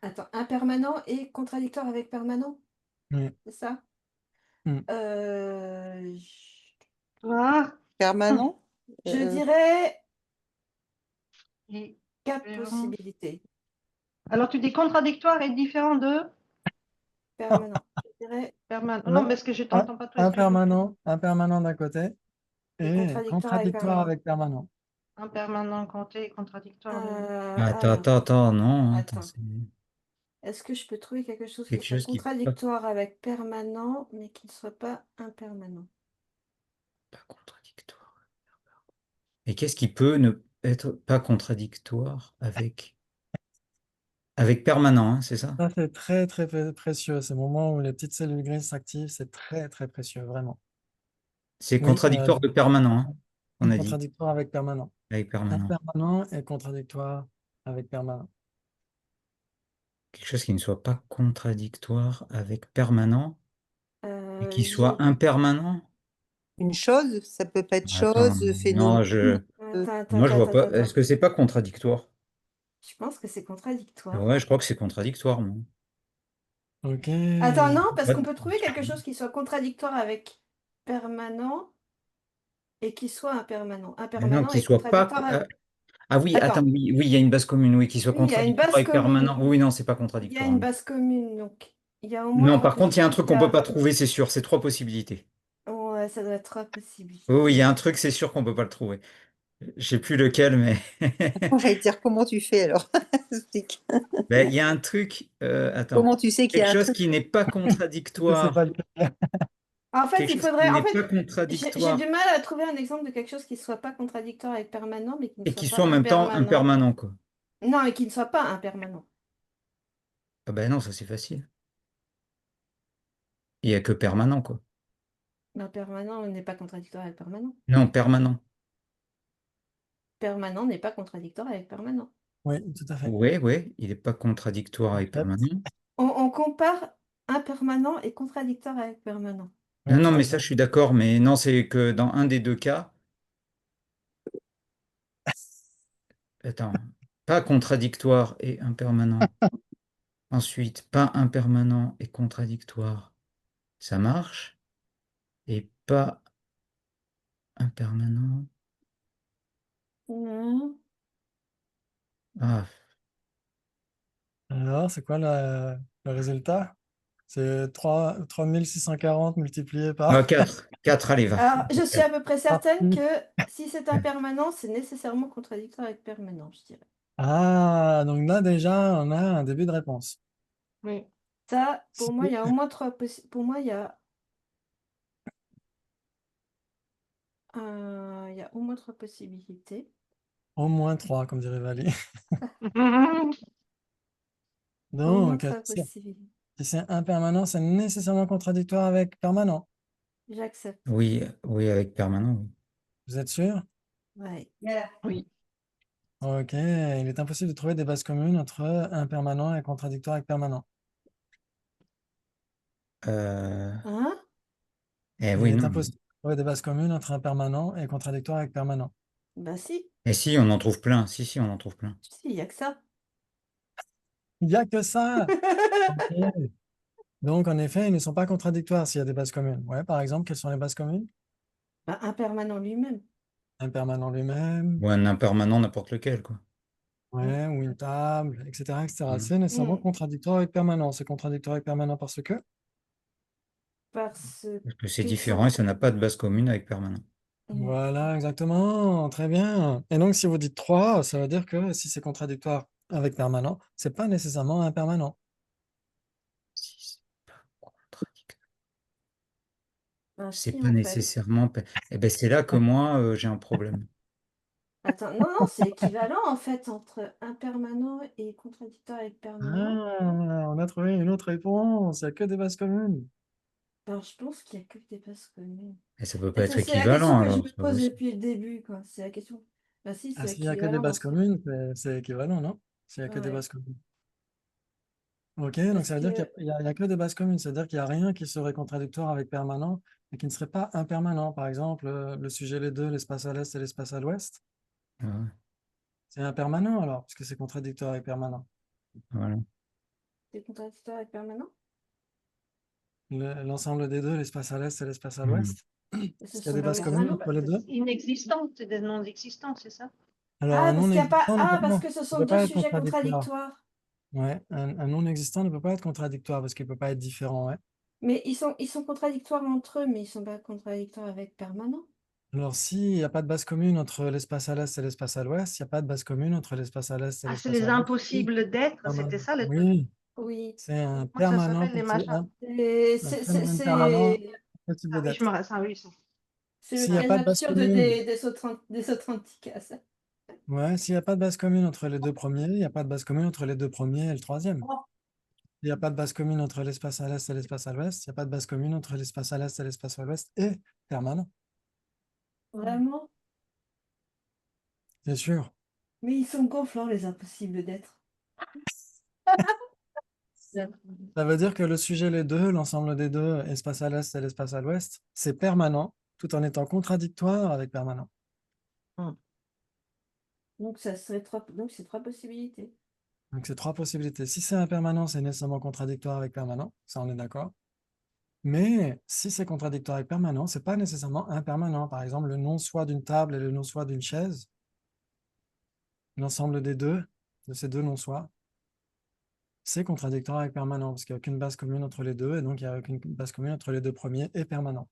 Attends, impermanent et contradictoire avec permanent, Oui. c'est ça? Hmm. Euh, je Ah, Permanent? je Euh, dirais et- 4 différent. possibilités. Alors, tu dis contradictoire et différent de Permanent. Je dirais permanent. Non, Ouais. parce que je t'entends pas trop. Est-ce que Impermanent d'un côté et et contradictoire avec contradictoire permanent. avec permanent. impermanent compté et contradictoire de l'autre? Alors, Non, attends, attends. c'est Est-ce que je peux trouver quelque chose qui quelque soit chose qui n'est contradictoire avec permanent, mais qui ne soit pas impermanent? pas contradictoire. Et qu'est-ce qui peut ne être pas contradictoire avec permanent, hein, c'est ça? Ça, c'est très, très précieux. C'est le moment où les petites cellules grises s'activent. C'est très, très précieux, vraiment. C'est Oui, contradictoire de permanent, hein, on a dit, contradictoire avec permanent. avec permanent. Impermanent et contradictoire avec permanent. Quelque chose qui ne soit pas contradictoire avec permanent et qui soit J'ai... impermanent. une chose, ça peut pas être Attends, chose, phénomène. non, Attends, moi je attends, vois attends, pas. attends. Est-ce que c'est pas contradictoire? Je pense que c'est contradictoire. Ouais, je crois que c'est contradictoire, moi. Ok. Attends, non, parce qu'on Ouais. peut trouver quelque chose qui soit contradictoire avec permanent et qui soit impermanent. Mais non, Impermanent qui et soit pas. contradictoire avec... Ah oui, attends, Attends, oui, oui, il y a une base commune, oui, qui soit oui, il y a une contradictoire base avec commune. permanent. Oui, non, c'est pas Il y a contradictoire, une non. base commune, donc il y a au moins Non, trois par contre, il y a un truc possibilités. qu'on peut pas trouver, c'est sûr. C'est trois possibilités. Ouais, ça doit être trois Oui, oui, il y a possibilités. un truc, c'est sûr qu'on peut pas le trouver. Je sais plus lequel, mais J'allais dire comment tu fais alors? Explique. ben, il y a un truc. Attends, Comment tu sais qu'il y quelque a un chose truc? qui n'est pas Je sais pas contradictoire. lequel. En fait, Quelque il chose qui faudrait. En n'est fait, pas j'ai du contradictoire mal à trouver un exemple de quelque chose qui ne soit pas contradictoire avec permanent, mais qui ne et soit qui pas soit en même temps impermanent. impermanent, quoi. Non, et qui ne soit pas impermanent. Ah ben non, ça c'est facile. Il y a que permanent, quoi. Impermanent n'est pas contradictoire avec permanent. Non, permanent. Permanent n'est pas contradictoire avec permanent. Oui, tout à fait. Oui, oui, il n'est pas contradictoire avec J'accepte. permanent. On compare impermanent et contradictoire avec permanent. Non, Oui, non, tu as mais ça, raison. je suis d'accord, mais non, c'est que dans un des deux cas, attends, pas contradictoire et impermanent. Ensuite, pas impermanent et contradictoire, ça marche. Et pas impermanent. Mhm. Ah, Alors, c'est quoi le résultat? C'est 3640 multiplié ah, par... 4. 4, allez, va. Alors, je suis à peu près par certaine que six. si c'est impermanent, c'est nécessairement contradictoire avec permanent, je dirais. Ah, donc là déjà, on a un début de réponse. Oui. Ça, pour moi, il y Si- a au moins pour moi, il y a au moins trois possibilités. Au moins trois, comme dirait Vali. Au moins Donc, trois possibilités. si c'est impermanent, c'est nécessairement contradictoire avec permanent. J'accepte. Oui, oui, avec permanent, oui. Vous êtes sûr? Ouais. Oui. Ok, il est impossible de trouver des bases communes entre impermanent et contradictoire avec permanent. Euh, Hein? Il oui, est non. impossible de trouver des bases communes entre impermanent et contradictoire avec permanent. Bah si. Et si, on en trouve plein. Si, si, on en trouve plein. Si, il n'y a que ça. Il n'y a que ça! Ok. Donc, en effet, ils ne sont pas contradictoires s'il y a des bases communes. Ouais, par exemple, quelles sont les bases communes? Bah, impermanent lui-même. Impermanent lui-même, Ou un impermanent, n'importe lequel, quoi. ouais, ou une table, etc., etc. Mm. C'est nécessairement Mm. contradictoire avec permanent. C'est contradictoire avec permanent parce que... Parce Parce que c'est qu'ils différent sont. et ça n'a pas de base commune avec permanent. Mm. Voilà, exactement. Très bien. Et donc, si vous dites 3, ça veut dire que si c'est contradictoire avec permanent, c'est pas nécessairement impermanent. Si c'est pas contradictoire, Bah c'est si, pas en fait. nécessairement. Eh ben, c'est là que moi, j'ai un problème. Attends, non, non, c'est équivalent en fait entre impermanent et contradictoire avec permanent. Ah, on a trouvé une autre réponse. Il n'y a que des bases communes. Alors, je pense qu'il n'y a que des bases communes. Et ça peut Et pas être c'est la question équivalent que je alors, me c'est pas pose possible. depuis le début, quoi. C'est la question. Bah si, Ah, c'est s'il n'y a que des équivalent dans bases ce cas. communes, c'est équivalent, non? S'il n'y a que des Ouais. bases communes. Ok, donc Parce ça veut dire qu'il que n'y a, il y a que des bases communes. C'est-à-dire qu'il n'y a rien qui serait contradictoire avec permanent et qui ne serait pas impermanent. Par exemple, le sujet les deux, l'espace à l'est et l'espace à l'ouest, Ah ouais, c'est impermanent alors, puisque c'est contradictoire avec permanent. voilà. c'est contradictoire avec permanent. L'ensemble des deux, l'espace à l'est et l'espace à Hmm. l'ouest, Et ce est-ce qu'il y a sont des des bases bases communes Permanent, entre communes. les deux? inexistants, c'est des non-existants, c'est ça? Alors, Ah, un parce qu'il y a pas. non-existant Ah, parce ne que ce sont peut deux pas être sujets contradictoire. contradictoires. Ouais, un non-existant ne peut pas être contradictoire parce qu'il ne peut pas être différent. Ouais. Mais ils sont contradictoires entre eux, mais ils sont pas contradictoires avec permanent. Alors, s'il n'y a pas de base commune entre l'espace à l'est et l'espace à l'ouest, il n'y a pas de base commune entre l'espace à l'est et Ah, c'est l'espace les à l'ouest. Et impossibles d'être, permanent. c'était ça le truc. Oui, Oui. c'est un Comment ça permanent, s'appelle les c'est machins? un phénomène permanent Ah possible oui, d'être. ah oui, ça. C'est le S'il n'y a très pas de base absurde commune, des autres antiquases. ouais, s'il n'y a pas de base commune entre les deux premiers, il n'y a pas de base commune entre les deux premiers et le troisième. Il n'y a pas de base commune entre l'espace à l'est et l'espace à l'ouest. Il n'y a pas de base commune entre l'espace à l'est et l'espace à l'ouest et permanent, Vraiment? c'est sûr. Mais ils sont gonflants, les impossibles d'être. Ça veut dire que le sujet, les deux, l'ensemble des deux, espace à l'est et l'espace à l'ouest, c'est permanent, tout en étant contradictoire avec permanent. Donc ça serait donc c'est trois possibilités. Donc, c'est trois possibilités. Si c'est impermanent, c'est nécessairement contradictoire avec permanent, ça on est d'accord. Mais si c'est contradictoire avec permanent, c'est pas nécessairement impermanent. Par exemple, le non-soi d'une table et le non-soi d'une chaise, l'ensemble des deux, de ces deux non-soi, c'est contradictoire avec permanent, parce qu'il n'y a aucune base commune entre les deux, et donc il n'y a aucune base commune entre les deux premiers et permanent.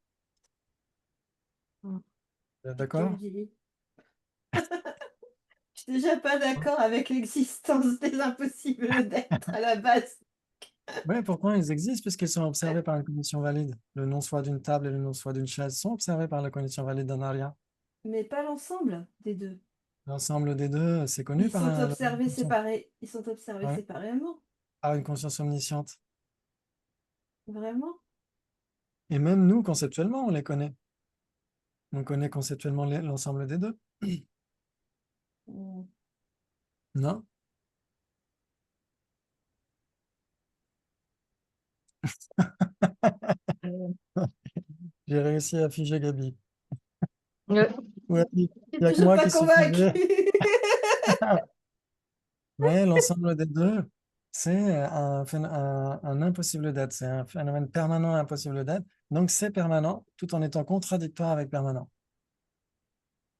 Mm. D'accord? Je suis déjà pas d'accord avec l'existence des impossibles d'être à la base. Oui, pourtant ils existent puisqu'ils sont observés par une condition valide. Le non-soi d'une table et le non-soi d'une chaise sont observés par la condition valide d'un aria. Mais pas l'ensemble des deux. L'ensemble des deux, c'est connu Ils par, sont observés séparés. Ils sont observés ouais, séparément. par une conscience omnisciente. Vraiment? Et même nous, conceptuellement, on les connaît. On connaît conceptuellement l'ensemble des deux. Mm. Non? J'ai réussi à figer Gabi. Ouais. Ouais, il Je n'y suis a que toujours moi pas qui suis convaincue. figé. Mais l'ensemble des deux, c'est un impossible d'être. C'est un phénomène permanent impossible d'être. Donc c'est permanent tout en étant contradictoire avec permanent.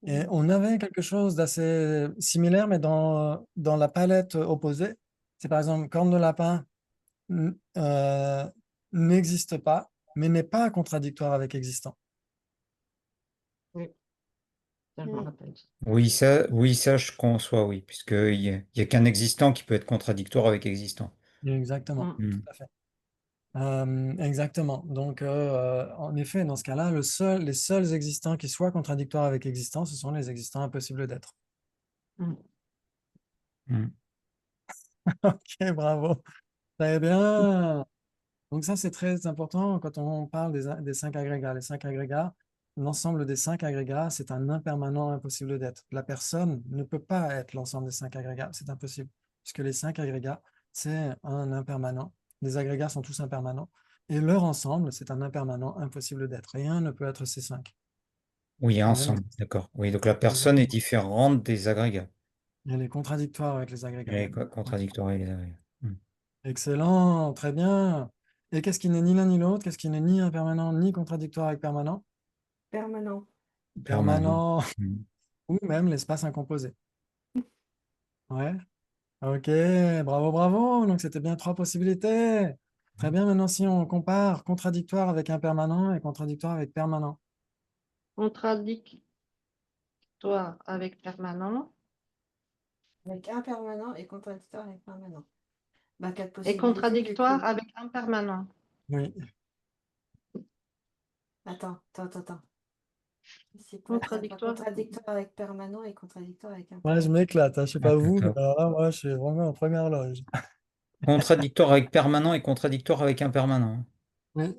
Et Mm. on avait quelque chose d'assez similaire, mais dans la palette opposée. C'est par exemple, corne de lapin euh, n'existe pas, mais n'est pas contradictoire avec existant. Oui, ça, je me Mm. rappelle. Oui, ça, je conçois, oui, puisqu'il y a qu'un existant qui peut être contradictoire avec existant. Exactement, Mm. tout Hmm. à fait. Exactement. Donc, en effet, dans ce cas-là, les seuls existants qui soient contradictoires avec existants, ce sont les existants impossibles d'être. Mm. Hmm. Ok, bravo. Très bien. Donc ça, c'est très important quand on parle des cinq agrégats. Les cinq agrégats, l'ensemble des cinq agrégats, c'est un impermanent impossible d'être. La personne ne peut pas être l'ensemble des cinq agrégats. C'est impossible. Puisque les cinq agrégats, c'est un impermanent. Les agrégats sont tous impermanents. Et leur ensemble, c'est un impermanent impossible d'être. Rien ne peut être ces cinq. Oui, Et même, ensemble, d'accord. Oui, donc la personne est exactement. différente des agrégats. Elle est contradictoire avec les Elle agrégats. est Ouais. contradictoire avec les agrégats. Hmm. Excellent, très bien. Et qu'est-ce qui n'est ni l'un ni l'autre? Qu'est-ce qui n'est ni impermanent ni contradictoire avec permanent? Permanent. Permanent. Permanent, Hmm. ou même l'espace incomposé. Ouais, ok, bravo, bravo. Donc c'était bien trois possibilités. Très bien, maintenant si on compare contradictoire avec impermanent et contradictoire avec permanent. Contradictoire avec permanent Avec impermanent et contradictoire avec permanent. Bah, quatre et possibilités du contradictoire coup. avec impermanent. Oui, Attends. C'est pas Contradictoire. contradictoire avec permanent et contradictoire avec Ouais, je impermanent. m'éclate, hein, je sais Ah, pas vous, mais d'accord. alors là, moi, je suis vraiment en première loge. Contradictoire avec permanent et contradictoire avec impermanent. Oui.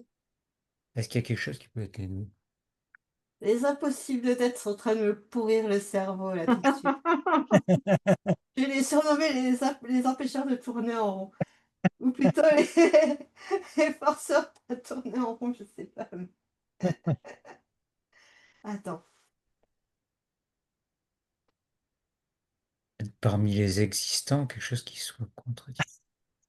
Est-ce qu'il y a quelque chose qui peut être les deux? Les impossibles d'être sont en train de me pourrir le cerveau là tout de suite. Je vais les surnommer les empêcheurs de tourner en rond. Ou plutôt les forceurs à tourner en rond, je sais pas. Attends. Parmi les existants, quelque chose qui soit contradictoire.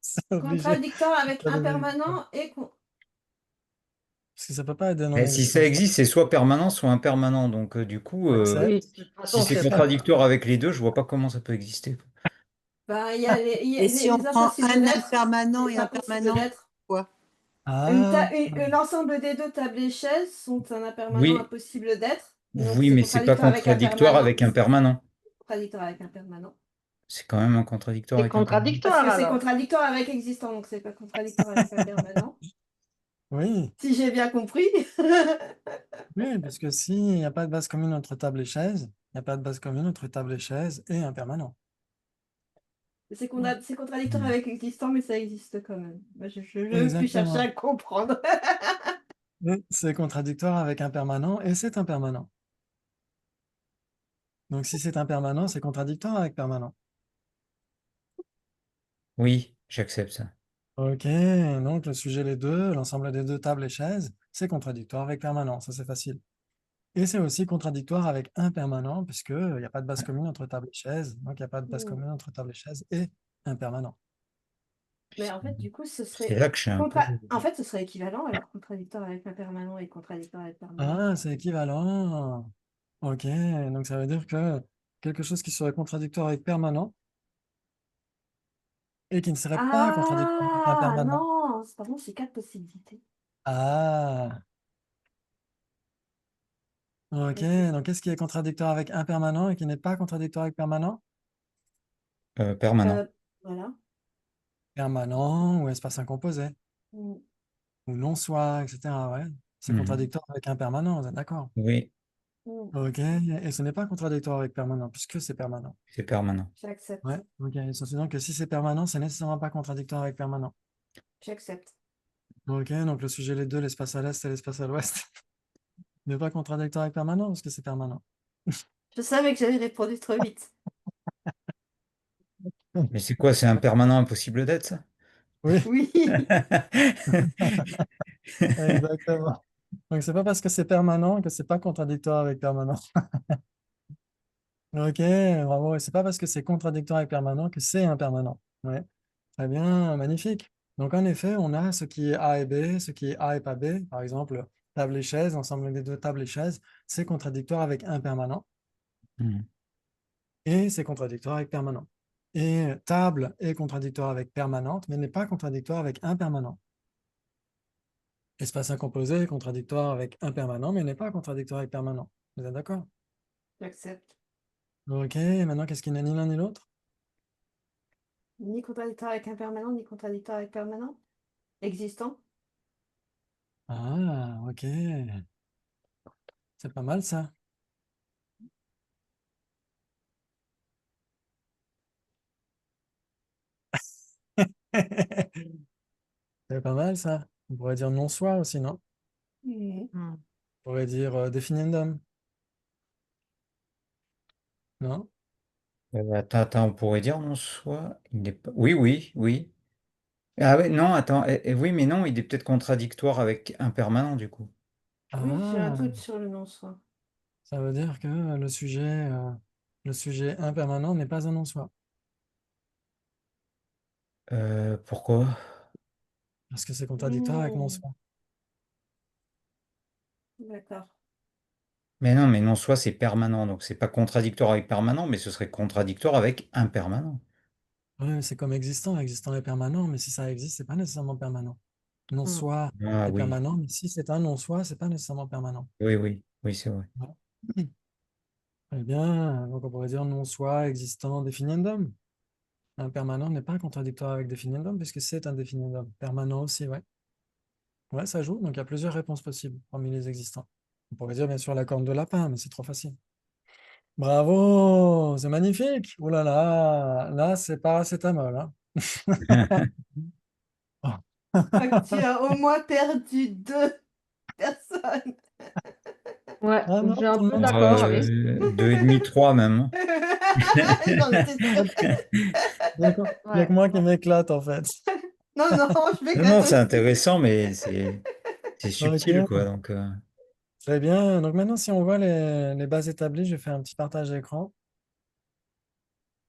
C'est obligé. Contradictoire avec Pas les impermanent et Parce que ça peut pas être des Eh, si ça non-existants. existe, c'est soit permanent, soit impermanent. Donc, du coup, J'accepte. Oui, de toute si façon, c'est c'est pas. contradictoire avec les deux, je vois pas comment ça peut exister. ben, il y a Et si on les prend impossibles un d'être. impermanent Les et un impossibles permanent, d'être. quoi? Ah, L'ensemble des deux tables et chaises sont un impermanent Oui, impossible d'être. Donc oui, c'est mais c'est pas contradictoire avec contradictoire impermanent. avec un permanent. Contradictoire avec impermanent. C'est quand même un contradictoire C'est avec un permanent. Parce contradictoire que c'est alors. contradictoire avec existant, donc c'est pas contradictoire avec impermanent. oui. Si j'ai bien compris. Oui, parce que s'il n'y a pas de base commune entre table et chaise, il n'y a pas de base commune entre table et chaise et un permanent. C'est contradictoire Hmm. avec existant, mais ça existe quand même. Moi, je ne veux plus chercher Exactement. à comprendre. Oui, c'est contradictoire avec un permanent et c'est un permanent. Donc si c'est un permanent, c'est contradictoire avec permanent. Oui, j'accepte ça. Ok, donc le sujet, les deux, l'ensemble des deux tables et chaises, c'est contradictoire avec permanent, ça c'est facile. Et c'est aussi contradictoire avec impermanent, puisqu'il n'y a pas de base commune entre table et chaise, donc il n'y a pas de base commune entre table et chaise et impermanent. Mais en fait, du coup, ce C'est serait là que je suis un peu. En fait, ce serait équivalent, alors contradictoire avec impermanent et contradictoire avec permanent. Ah, c'est équivalent. Ok, donc ça veut dire que quelque chose qui serait contradictoire avec permanent et qui ne serait pas contradictoire avec Ah impermanent. non, pardon, c'est quatre possibilités. Ah, ok, Ok. donc qu'est-ce qui est contradictoire avec impermanent et qui n'est pas contradictoire avec permanent? Permanent. Euh, voilà. Permanent ou espace incomposé, Mm. ou non-soi, etc. Ouais, c'est Mhm. contradictoire avec impermanent, vous êtes d'accord? Oui, Mm. Ok, et ce n'est pas contradictoire avec permanent, puisque c'est permanent. c'est permanent. Ouais, J'accepte. ok, et ça donc que si c'est permanent, c'est nécessairement pas contradictoire avec permanent. J'accepte. Ok, donc le sujet, les deux, l'espace à l'est et l'espace à l'ouest, n'est pas contradictoire avec permanent, parce que c'est permanent. Je savais que j'avais répondu trop vite. Mais c'est quoi? C'est un permanent impossible d'être, ça? Oui, Oui. exactement. Donc c'est pas parce que c'est permanent que c'est pas contradictoire avec permanent. Ok, bravo, et c'est pas parce que c'est contradictoire avec permanent que c'est impermanent. Ouais. Très bien, magnifique. Donc en effet, on a ce qui est A et B, ce qui est A et pas B. Par exemple, table et chaise, ensemble des deux tables et chaises, c'est contradictoire avec impermanent Mhm. et c'est contradictoire avec permanent. Et table est contradictoire avec permanente, mais n'est pas contradictoire avec impermanent. Espace incomposé est contradictoire avec impermanent, mais n'est pas contradictoire avec permanent. Vous êtes d'accord? J'accepte. Ok, maintenant qu'est-ce qui n'est ni l'un ni l'autre? Ni contradictoire avec impermanent, ni contradictoire avec permanent. Existant. Ah, ok. C'est pas mal ça. C'est pas mal ça. On pourrait dire non-soi aussi, non? Mm. On pourrait dire definiendum, non? Attends, on pourrait dire non, soit il n'est pas. Oui, oui, oui. Ah ouais, non, attends, oui, mais non, il est peut-être contradictoire avec impermanent, du coup. Oui, j'ai un Ah, doute sur le non-soi. ça veut dire que le sujet impermanent n'est pas un non-soi, Pourquoi? parce que c'est contradictoire avec Mm. non-soi. D'accord. Mais non, mais non, soit c'est permanent, donc c'est pas contradictoire avec permanent, mais ce serait contradictoire avec impermanent. Oui, c'est comme existant. Existant est permanent, mais si ça existe, c'est pas nécessairement permanent. Mm. Non-soi Ah est oui, permanent, mais si c'est un non-soi, c'est pas nécessairement permanent. oui, oui, oui, c'est vrai. Voilà. Très bien. Donc on pourrait dire non-soi existant definiendum. Un permanent n'est pas contradictoire avec definiendum puisque c'est un definiendum. Permanent aussi, ouais. Ouais, ça joue. Donc il y a plusieurs réponses possibles parmi les existants. On pourrait dire bien sûr la corne de lapin, mais c'est trop facile. Bravo, c'est magnifique. Oh là, c'est paracétamol, hein. Donc, tu as au moins perdu 2 personnes. Ouais, Ah non, je suis un quand peu même. d'accord avec. 2,5, 3 même, hein. J'en étais sûre. Il n'y a que Ouais. moi qui m'éclate en fait. Non, non, je Non, non, m'éclate c'est aussi. intéressant, mais c'est subtil, quoi. Ok, Donc, très bien. Donc maintenant, si on voit les bases établies, je fais un petit partage d'écran.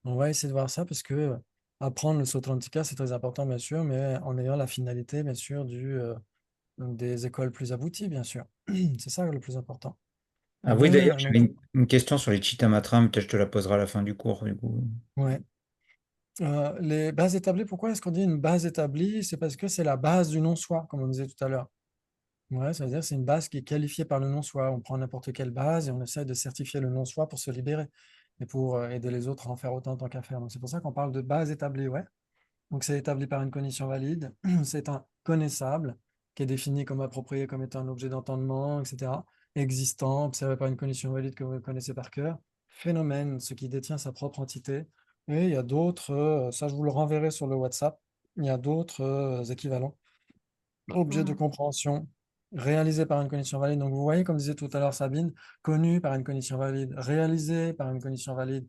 On va essayer de voir ça parce que apprendre le Sautrantika, c'est très important, bien sûr, mais en ayant la finalité, bien sûr, des écoles plus abouties, bien sûr. C'est ça le plus important. ah oui, d'ailleurs, Bien, j'avais donc, une question sur les Chitamatras, mais peut-être je te la poserai à la fin du cours, du coup. ouais. Les bases établies, pourquoi est-ce qu'on dit une base établie? C'est parce que c'est la base du non-soi, comme on disait tout à l'heure. Ouais, ça veut dire que c'est une base qui est qualifiée par le non-soi. On prend n'importe quelle base et on essaie de certifier le non-soi pour se libérer et pour aider les autres à en faire autant tant qu'à faire. Donc c'est pour ça qu'on parle de base établie, ouais. Donc c'est établi par une cognition valide, c'est un connaissable qui est défini comme approprié comme étant un objet d'entendement, etc. Existant, observé par une cognition valide que vous connaissez par cœur. Phénomène, ce qui détient sa propre entité. Et il y a d'autres, ça je vous le renverrai sur le WhatsApp, il y a d'autres équivalents. Objet de Mhm. compréhension réalisé par une cognition valide. Donc vous voyez, comme disait tout à l'heure Sabine, connu par une cognition valide, réalisé par une cognition valide,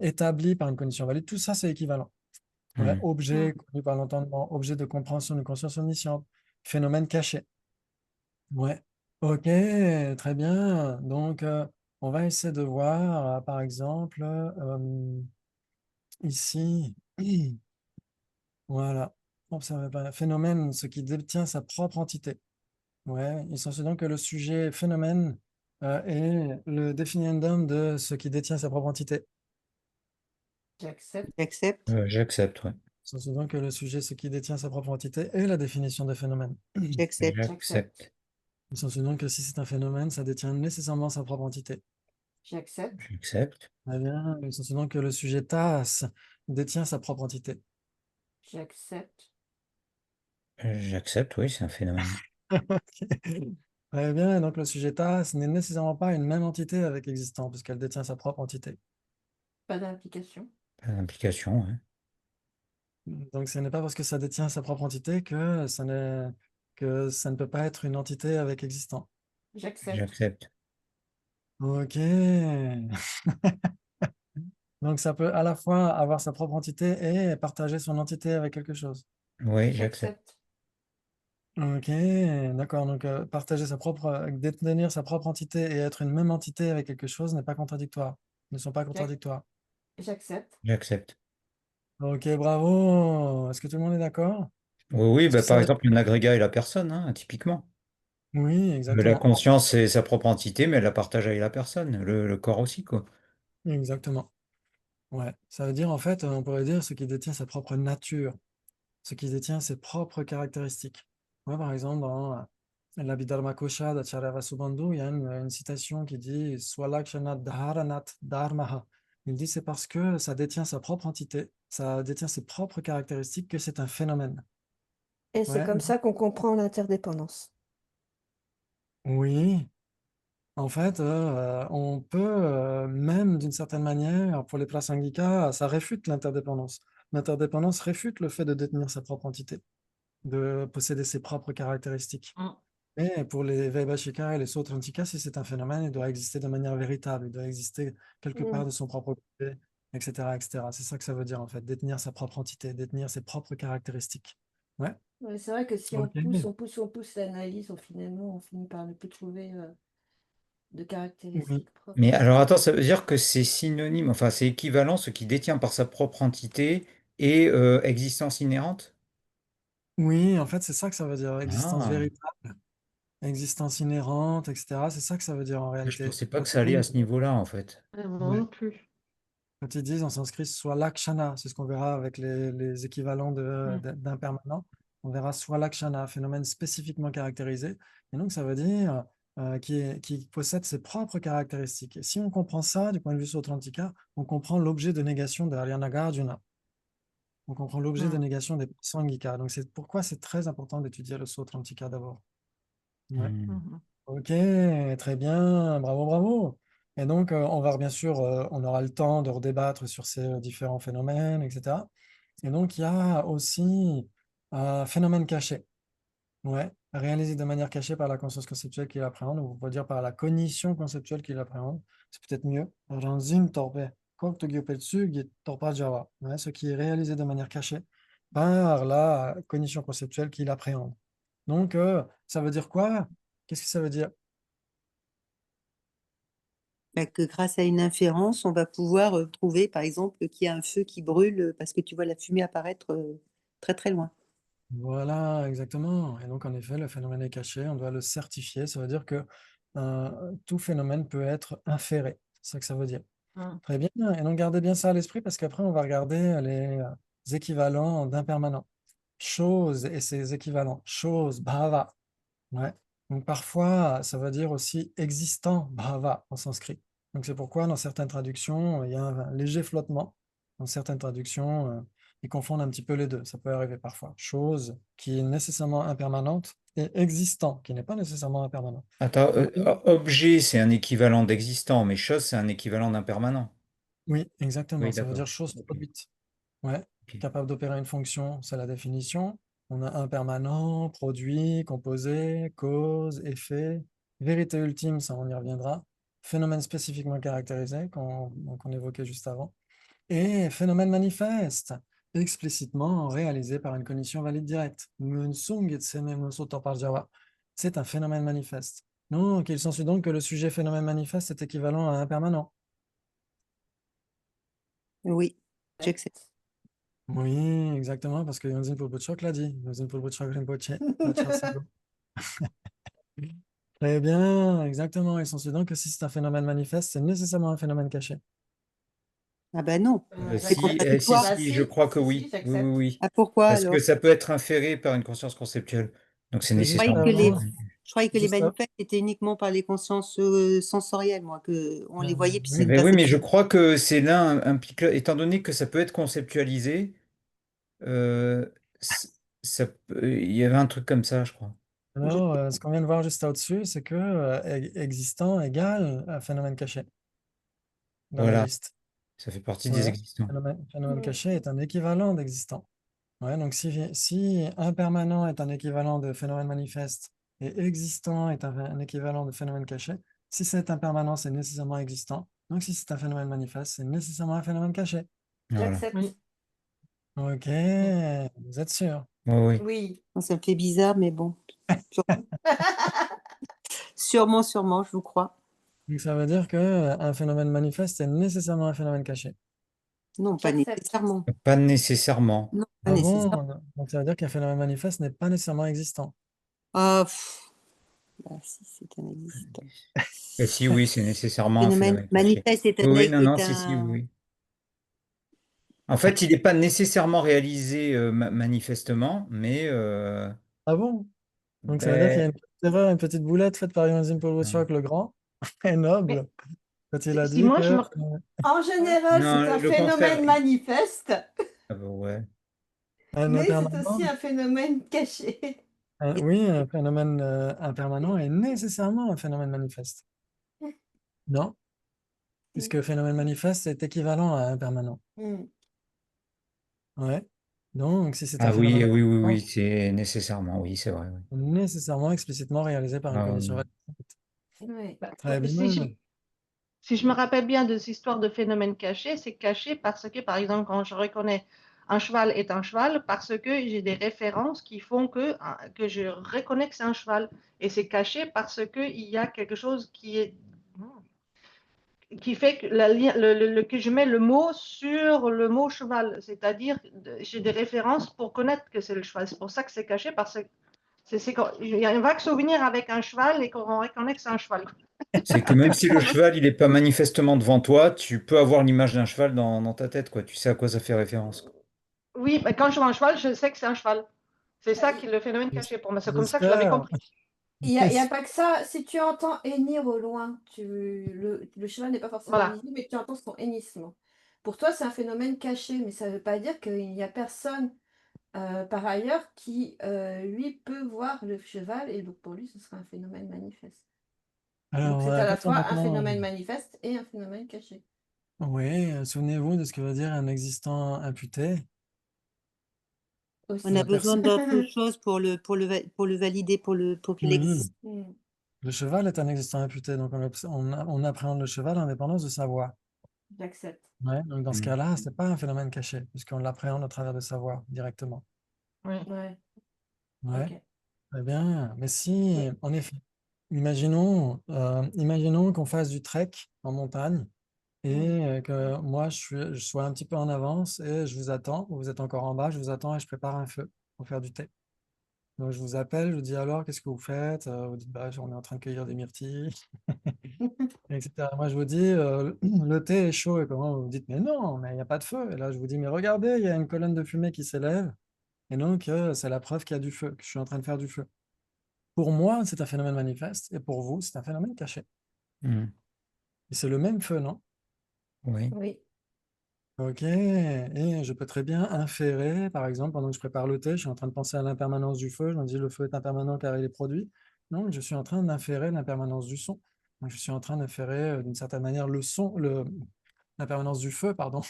établi par une cognition valide, tout ça c'est équivalent. Ouais, Hmm. objet connu par l'entendement, objet de compréhension d'une conscience omnisciente, phénomène caché. Ouais, ok, très bien. Donc, on va essayer de voir, par exemple, ici, voilà, observez pas, phénomène, ce qui détient sa propre entité. Ouais, il s'en suit donc que le sujet phénomène est le définiendum de ce qui détient sa propre entité. J'accepte. J'accepte. J'accepte, ouais. Il s'en suit donc que le sujet, ce qui détient sa propre entité, est la définition de phénomène. J'accepte. J'accepte. Il s'en suit donc que si c'est un phénomène, ça détient nécessairement sa propre entité. J'accepte. J'accepte. Très bien. Il s'en suit donc que le sujet tasse détient sa propre entité. J'accepte. J'accepte, oui, c'est un phénomène. Ok. Très bien. Donc le sujet tasse n'est nécessairement pas une même entité avec existant, puisqu'elle détient sa propre entité. Pas d'implication. Pas d'implication, ouais. Donc ce n'est pas parce que ça détient sa propre entité que ça ne peut pas être une entité avec existant. J'accepte. J'accepte. Ok. Donc ça peut à la fois avoir sa propre entité et partager son entité avec quelque chose. Oui, j'accepte. J'accepte. Ok, d'accord. Donc détenir sa propre entité et être une même entité avec quelque chose n'est pas contradictoire. Ne sont pas J'ac- contradictoires. J'accepte. J'accepte. Ok, bravo. Est-ce que tout le monde est d'accord? Oui, oui, Est-ce bah, que par ça... exemple, un agrégat et la personne, hein, typiquement. Oui, La exactement. conscience, c'est sa propre entité, mais elle la partage avec la personne. Le corps aussi, quoi. Exactement. Ouais. Ça veut dire, en fait, on pourrait dire ce qui détient sa propre nature, ce qui détient ses propres caractéristiques. Moi, par exemple, dans l'Abhidharma Kosha d'Acharya Vasubandhu, il y a une citation qui dit Swalakshanat Dharanat Dharmaha. Il dit c'est parce que ça détient sa propre entité, ça détient ses propres caractéristiques que c'est un phénomène. Et c'est Ouais. comme ça qu'on comprend l'interdépendance. Oui, en fait, on peut même d'une certaine manière, pour les prasangika, ça réfute l'interdépendance. L'interdépendance réfute le fait de détenir sa propre entité, de posséder ses propres caractéristiques. Mm. Mais pour les Vaibhashika et les Sautrantika, si c'est un phénomène, il doit exister de manière véritable, il doit exister quelque part Mm. de son propre côté, etc., etc. C'est ça que ça veut dire en fait, détenir sa propre entité, détenir ses propres caractéristiques. Ouais, Ouais, c'est vrai que si on ok. pousse, on pousse, on pousse l'analyse, on finit par ne plus trouver de Oui, caractéristiques propres. Mais alors, attends, ça veut dire que c'est synonyme, enfin, c'est équivalent, ce qui détient par sa propre entité et existence inhérente? oui, en fait, c'est ça que ça veut dire, existence Ah, véritable, existence inhérente, etc. C'est ça que ça veut dire en je réalité. pensais pas que Quand ça ils allait à disent, ce niveau-là, en fait. Moi ouais, non plus. quand ils disent en sanskrit soit lakshana, c'est ce qu'on verra avec les équivalents Mm. d'impermanent. On verra soit lakshana, phénomène spécifiquement caractérisé. Et donc, ça veut dire qui possède ses propres caractéristiques. Et si on comprend ça du point de vue Sautrantika, on comprend l'objet de négation de Nagarjuna. On comprend l'objet de Mm. négation des Sangika. Donc, c'est pourquoi c'est très important d'étudier le Sautrantika d'abord. Ouais. Hmm. Mhm. Ok, très bien, bravo, bravo. Et donc, on va bien sûr, on aura le temps de redébattre sur ces différents phénomènes, etc. Et donc, il y a aussi un phénomène caché, ouais, réalisé de manière cachée par la conscience conceptuelle qui l'appréhende, ou on peut dire par la cognition conceptuelle qui l'appréhende. C'est peut-être mieux. Ranzin torbe, koktogyoppetsu gi torpa java. Ouais, ce qui est réalisé de manière cachée par la cognition conceptuelle qui l'appréhende. Donc, ça veut dire quoi? Qu'est-ce que ça veut dire? Bah, que grâce à une inférence, on va pouvoir trouver, par exemple, qu'il y a un feu qui brûle parce que tu vois la fumée apparaître très très loin. Voilà, exactement. Et donc, en effet, le phénomène est caché, on doit le certifier. Ça veut dire que tout phénomène peut être inféré. C'est ça que ça veut dire. Mm. Très bien. Et donc, gardez bien ça à l'esprit parce qu'après, on va regarder les équivalents d'impermanent. Chose et ses équivalents. Chose, bhava. Ouais. Donc, parfois, ça veut dire aussi existant, bhava, en sanskrit. Donc, c'est pourquoi, dans certaines traductions, il y a un léger flottement. Dans certaines traductions, ils confondent un petit peu les deux. Ça peut arriver parfois. Chose qui est nécessairement impermanente et existant qui n'est pas nécessairement impermanent. Attends, Ok. objet, c'est un équivalent d'existant, mais chose, c'est un équivalent d'impermanent. Oui, exactement. Oui, Ça veut d'accord. dire chose Ok. produite. Ouais. Ok. Capable d'opérer une fonction, c'est la définition. On a impermanent, produit, composé, cause, effet. Vérité ultime, ça on y reviendra. Phénomène spécifiquement caractérisé, qu'on évoquait juste avant. Et phénomène manifeste, explicitement réalisé par une cognition valide directe. C'est un phénomène manifeste. Donc, il s'ensuit donc que le sujet phénomène manifeste est équivalent à impermanent. Oui, j'accepte. Oui, exactement, parce que Yonzin Polbochok l'a dit. Yonzin Polbochok Rinpoche, Lachar Sabo. Très bien, exactement. Il s'ensuit donc que si c'est un phénomène manifeste, c'est nécessairement un phénomène caché. Ah bah non, c'est Si, si, contradictoire. Bah si, je si, crois que si, oui. si, Oui, oui, j'accepte. oui. Ah pourquoi Parce que alors? ça peut être inféré par une conscience conceptuelle. Donc c'est C'est Je croyais juste nécessairement. que avant. je croyais que les Juste avant. manifestes étaient uniquement par les consciences sensorielles, moi, que on les voyait puis c'est Oui, une Mais oui, mais je perception. crois que c'est l'un implique, étant donné que ça peut être conceptualisé, euh, c- il y avait un truc comme ça, je crois. Je- alors, ce qu'on vient de voir juste au-dessus, c'est que existant égale un phénomène caché dans la Voilà, liste. ça fait partie des Ouais. existants. Phénomène Mm. caché est un équivalent d'existant. Ouais, donc si impermanent est un équivalent de phénomène manifeste et existant est un équivalent de phénomène caché, si c'est impermanent, c'est nécessairement existant. Donc si c'est un phénomène manifeste, c'est nécessairement un phénomène caché. Voilà. J'accepte. Oui. Ok, vous êtes sûr? Oui, oui. Oui. Ça me fait bizarre, mais bon. Sûrement, sûrement, je vous crois. Donc ça veut dire que un phénomène manifeste est nécessairement un phénomène caché. Non, pas J'accepte. nécessairement. Pas nécessairement. Non, pas Ah nécessairement. bon? Donc ça veut dire qu'un phénomène manifeste n'est pas nécessairement existant. Ah, bah, si c'est un existant. Et si oui, c'est nécessairement un Phénomène phénomène caché. manifeste Oui, oui, non, non, est si, si, oui, un. oui. En fait, il n'est pas nécessairement réalisé manifestement, mais Ah bon? Donc ça veut dire qu'il y a ben, une petite erreur, une petite boulette faite par Yonzin non, Polwotchok le Grand, et Mais noble, quand il a si dit moi je que me... En Ouais. général, non, c'est un le contraire. phénomène manifeste, Ah bah ouais. un mais c'est impermanent, aussi un phénomène caché. oui, un phénomène impermanent est nécessairement un phénomène manifeste. Non? Puisque phénomène manifeste est équivalent à impermanent. Mm. Ouais. Donc, si c'est un Ah oui, phénomène oui, oui, oui, manifeste, c'est nécessairement, oui, c'est vrai. Oui. c'est nécessairement explicitement réalisé par une Ah, cognition oui. valide. Oui. Bah, Très si je, bien. si je me rappelle bien de cette histoire de phénomène caché, c'est caché parce que, par exemple, quand je reconnais un cheval est un cheval, parce que j'ai des références qui font que je reconnais que c'est un cheval. Et c'est caché parce qu'il y a quelque chose qui fait que, que je mets le mot sur le mot cheval. C'est-à-dire, j'ai des références pour connaître que c'est le cheval. C'est pour ça que c'est caché, parce que il y a un vague souvenir avec un cheval et qu'on reconnaît que c'est un cheval. C'est que même si le cheval, il n'est pas manifestement devant toi, tu peux avoir l'image d'un cheval dans ta tête, quoi. Tu sais à quoi ça fait référence. Oui, mais quand je vois un cheval, je sais que c'est un cheval. C'est ça qui est le phénomène J'es- caché pour moi. C'est comme ça que je l'avais J'espère. compris. Il y a pas que ça. Si tu entends hennir au loin, le cheval n'est pas forcément Voilà. visible, mais tu entends son hennissement. Pour toi, c'est un phénomène caché, mais ça ne veut pas dire qu'il n'y a personne par ailleurs qui, lui, peut voir le cheval, et donc pour lui, ce sera un phénomène manifeste. Donc Alors, c'est à la quand on fois un entend, phénomène manifeste et un phénomène caché. oui, souvenez-vous de ce que veut dire un existant imputé. On a Aussi. besoin d'autre chose pour le valider, pour qu'il Oui, existe. Mm. le cheval est un existant imputé, donc on appréhende le cheval en dépendance de sa voix. J'accepte. Ouais, donc dans ce Mm. cas-là, c'est pas un phénomène caché, puisqu'on l'appréhende au travers de sa voix directement. Oui. Ouais. Ouais, Ok. très bien. Mais si, Oui. en effet, imaginons qu'on fasse du trek en montagne et que moi je sois un petit peu en avance et je vous attends, vous êtes encore en bas, je vous attends et je prépare un feu pour faire du thé. Donc je vous appelle, je vous dis alors, qu'est-ce que vous faites? Vous dites, bah, on est en train de cueillir des myrtilles, etc. Moi je vous dis, le thé est chaud et comment vous dites, mais non, mais il n'y a pas de feu. Et là je vous dis, mais regardez, il y a une colonne de fumée qui s'élève et donc c'est la preuve qu'il y a du feu, que je suis en train de faire du feu. Pour moi, c'est un phénomène manifeste et pour vous, c'est un phénomène caché. Mm. Et c'est le même feu, non? Oui. Oui. Ok, et je peux très bien inférer, par exemple, pendant que je prépare le thé, je suis en train de penser à l'impermanence du feu, je me dis le feu est impermanent car il est produit. Donc, je suis en train d'inférer l'impermanence du son. Donc, je suis en train d'inférer d'une certaine manière l'impermanence du feu, pardon.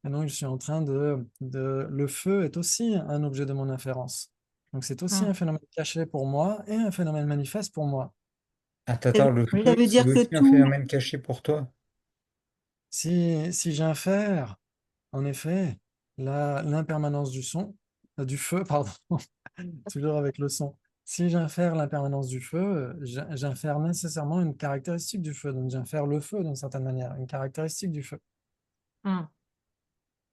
Et donc, je suis en train le feu est aussi un objet de mon inférence. Donc, c'est aussi un phénomène caché pour moi et un phénomène manifeste pour moi. Attends, le Ça feu, veut c'est dire que aussi un tout, phénomène caché pour toi? Si j'infère, en effet, l'impermanence du feu, pardon, toujours avec le son. Si j'infère l'impermanence du feu, j'infère nécessairement une caractéristique du feu. Donc j'infère le feu d'une certaine manière, une caractéristique du feu.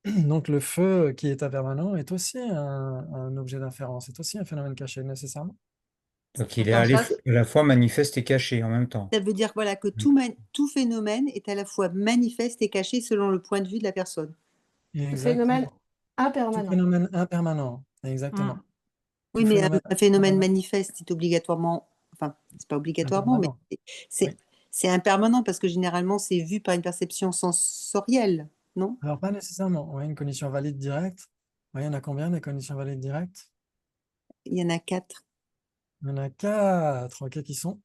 Donc le feu qui est impermanent est aussi un objet d'inférence, est aussi un phénomène caché nécessairement. Donc il est Attends, ça, à la fois manifeste et caché en même temps. ça veut dire voilà, que Mm. tout phénomène est à la fois manifeste et caché selon le point de vue de la personne. Tout phénomène Exactement. Tout impermanent. phénomène impermanent, exactement. Oui, Tout mais phénomène un phénomène impermanent, manifeste est obligatoirement, enfin, c'est pas obligatoirement, mais impermanent. c'est Oui. c'est impermanent parce que généralement c'est vu par une perception sensorielle, non? Alors, pas nécessairement. Oui, une condition valide directe. Oui, il y en a combien des conditions valides directes? Il y en a 4. Il y en a 4. OK, qui sont?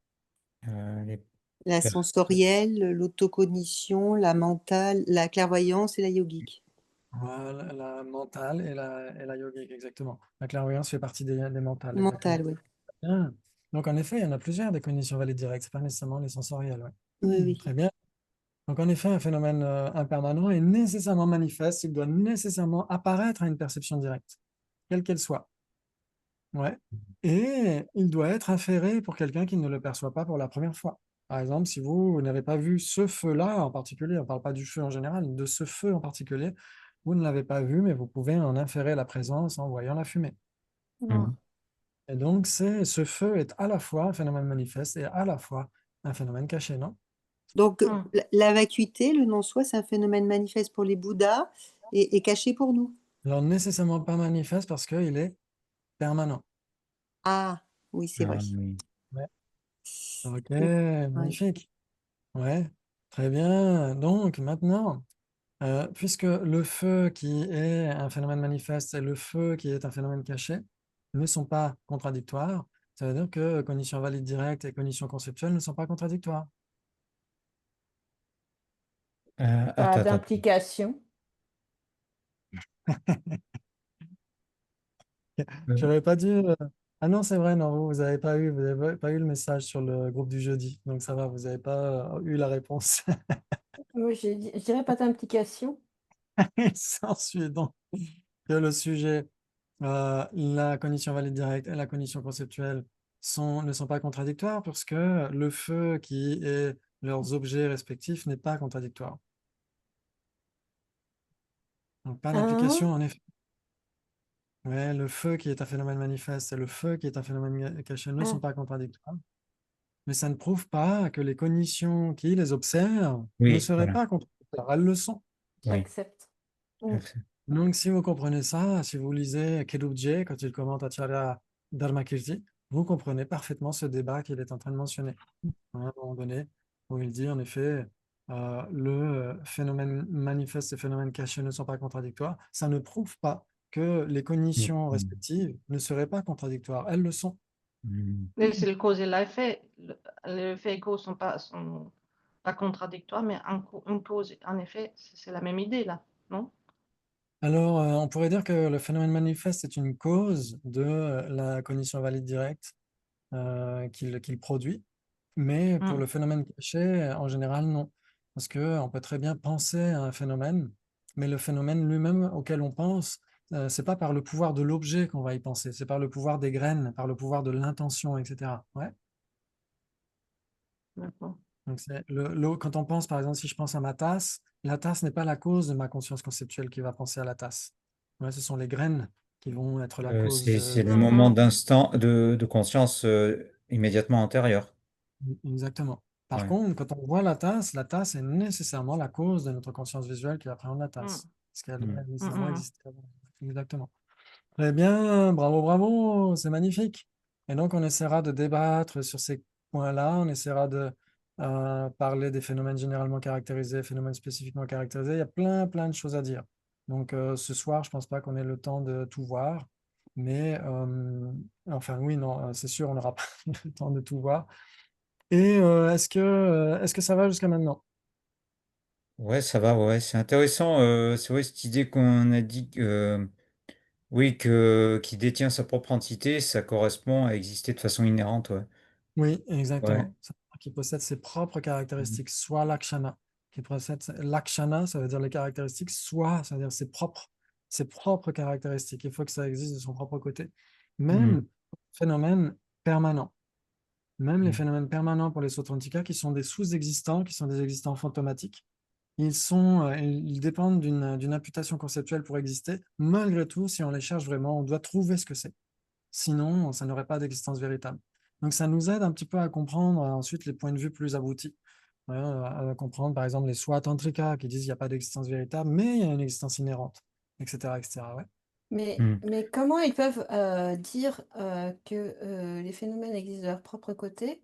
Les La per- sensorielle, l'autocognition, la mentale, la clairvoyance et la yogique. Voilà, la mentale et la yogique, exactement. La clairvoyance fait partie des mentales, Mentale, exactement. oui. Bien. Donc, en effet, il y en a plusieurs des conditions valides directes. Ce pas nécessairement les sensorielles. Ouais. Oui, oui. Très bien. Donc, en effet, un phénomène impermanent est nécessairement manifeste. Il doit nécessairement apparaître à une perception directe, quelle qu'elle soit. Ouais. Et il doit être inféré pour quelqu'un qui ne le perçoit pas pour la première fois. Par exemple, si vous n'avez pas vu ce feu-là en particulier, on ne parle pas du feu en général, de ce feu en particulier, vous ne l'avez pas vu, mais vous pouvez en inférer la présence en voyant la fumée. Mm. Et donc, ce feu est à la fois un phénomène manifeste et à la fois un phénomène caché, non? Donc, la vacuité, le non-soi, c'est un phénomène manifeste pour les Bouddhas et caché pour nous. Alors, nécessairement pas manifeste parce qu'il est permanent. Ah, oui, c'est vrai. Ah, oui. Ouais. Ok, Ouais. magnifique. Ouais, très bien. Donc, maintenant, puisque le feu qui est un phénomène manifeste et le feu qui est un phénomène caché ne sont pas contradictoires, ça veut dire que conditions valides directes et conditions conceptuelles ne sont pas contradictoires. Pas Attends. d'implication. Je Euh, n'avais pas dû. Ah non, c'est vrai, non, vous avez pas eu le message sur le groupe du jeudi, donc ça va, vous n'avez pas eu la réponse. Moi, je dirais pas d'implication. Il s'ensuit donc que le sujet, la condition valide directe et la condition conceptuelle ne sont pas contradictoires parce que le feu qui est leurs objets respectifs n'est pas contradictoire. Donc pas Hein? d'implication en effet. Ouais, le feu qui est un phénomène manifeste et le feu qui est un phénomène caché ne sont Ah, pas contradictoires. Mais ça ne prouve pas que les conditions qui les observent ne Oui, seraient voilà. pas contradictoires. Elles le sont. Oui. j'accepte. Donc, si vous comprenez ça, si vous lisez Kedubje quand il commente Acharya Dharmakirti, vous comprenez parfaitement ce débat qu'il est en train de mentionner. À un moment donné, où il dit en effet, le phénomène manifeste et le phénomène caché ne sont pas contradictoires. Ça ne prouve pas que les conditions Mm. respectives ne seraient pas contradictoires. Elles le sont. Mais c'est le cause et l'effet. L'effet et le cause sont pas contradictoires, mais une cause et un effet, c'est la même idée là, non? Alors, on pourrait dire que le phénomène manifeste est une cause de la cognition valide directe qu'il produit, mais pour Mm. le phénomène caché, en général, non. Parce qu'on peut très bien penser à un phénomène, mais le phénomène lui-même auquel on pense, c'est pas par le pouvoir de l'objet qu'on va y penser, c'est par le pouvoir des graines, par le pouvoir de l'intention, etc. Ouais. D'accord. Donc quand on pense, par exemple, si je pense à ma tasse, la tasse n'est pas la cause de ma conscience conceptuelle qui va penser à la tasse. Ouais, ce sont les graines qui vont être la cause C'est le de cette... moment Mhm. d'instant de conscience immédiatement antérieur. Exactement. Par Ouais. contre, quand on voit la tasse est nécessairement la cause de notre conscience visuelle qui appréhende la Mm. tasse. Parce qu'elle Mm. a Mm, nécessairement mm, existé avant. Exactement. Très bien, bravo, bravo, c'est magnifique. Et donc, on essaiera de débattre sur ces points-là, on essaiera de parler des phénomènes généralement caractérisés, phénomènes spécifiquement caractérisés. Il y a plein, plein de choses à dire. Donc, ce soir, je pense pas qu'on ait le temps de tout voir, mais enfin, oui, non, c'est sûr, on n'aura pas le temps de tout voir. Et est-ce que ça va jusqu'à maintenant? Ouais, ça va, ouais, c'est intéressant. C'est vrai, cette idée qu'on a dit oui, qui détient sa propre entité, ça correspond à exister de façon inhérente, ouais. Oui, Ouais. exactement. Ça veut dire qu'il possède ses propres Mm. caractéristiques, soit l'akshana, qui possède l'akshana, ça veut dire les caractéristiques, soit, ça veut dire ses propres caractéristiques. Il faut que ça existe de son propre côté. Mm. Même phénomène permanent, même les Mm. phénomènes permanents pour les Sautrantika, qui sont des sous-existants, qui sont des existants fantomatiques, ils dépendent d'une imputation conceptuelle pour exister. Malgré tout, si on les cherche vraiment, on doit trouver ce que c'est. Sinon, ça n'aurait pas d'existence véritable. Donc, ça nous aide un petit peu à comprendre ensuite les points de vue plus aboutis. Ouais, à comprendre, par exemple, les soi tantrika qui disent qu'il n'y a pas d'existence véritable, mais il y a une existence inhérente, etc., etc. Ouais. Mm. Mais comment ils peuvent dire que les phénomènes existent de leur propre côté,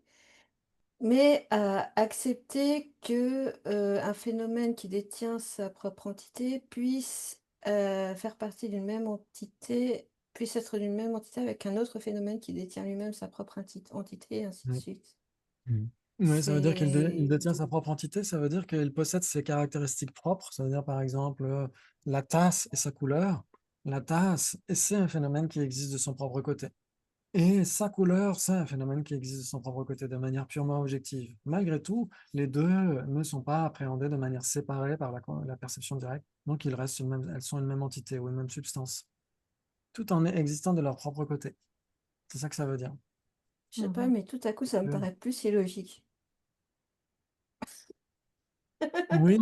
mais accepter que un phénomène qui détient sa propre entité puisse faire partie d'une même entité, puisse être d'une même entité avec un autre phénomène qui détient lui-même sa propre entité, et ainsi de Mm. suite. Mm. Ouais, ça veut dire qu'il C'est... détient sa propre entité, ça veut dire qu'il possède ses caractéristiques propres, ça veut dire par exemple la tasse et sa couleur. La tasse, c'est un phénomène qui existe de son propre côté. Et sa couleur, c'est un phénomène qui existe de son propre côté de manière purement objective. Malgré tout, les deux ne sont pas appréhendés de manière séparée par la perception directe, donc elles sont une même entité ou une même substance, tout en existant de leur propre côté. C'est ça que ça veut dire. Je sais pas, mhm. mais tout à coup, ça me Euh, paraît plus illogique. oui,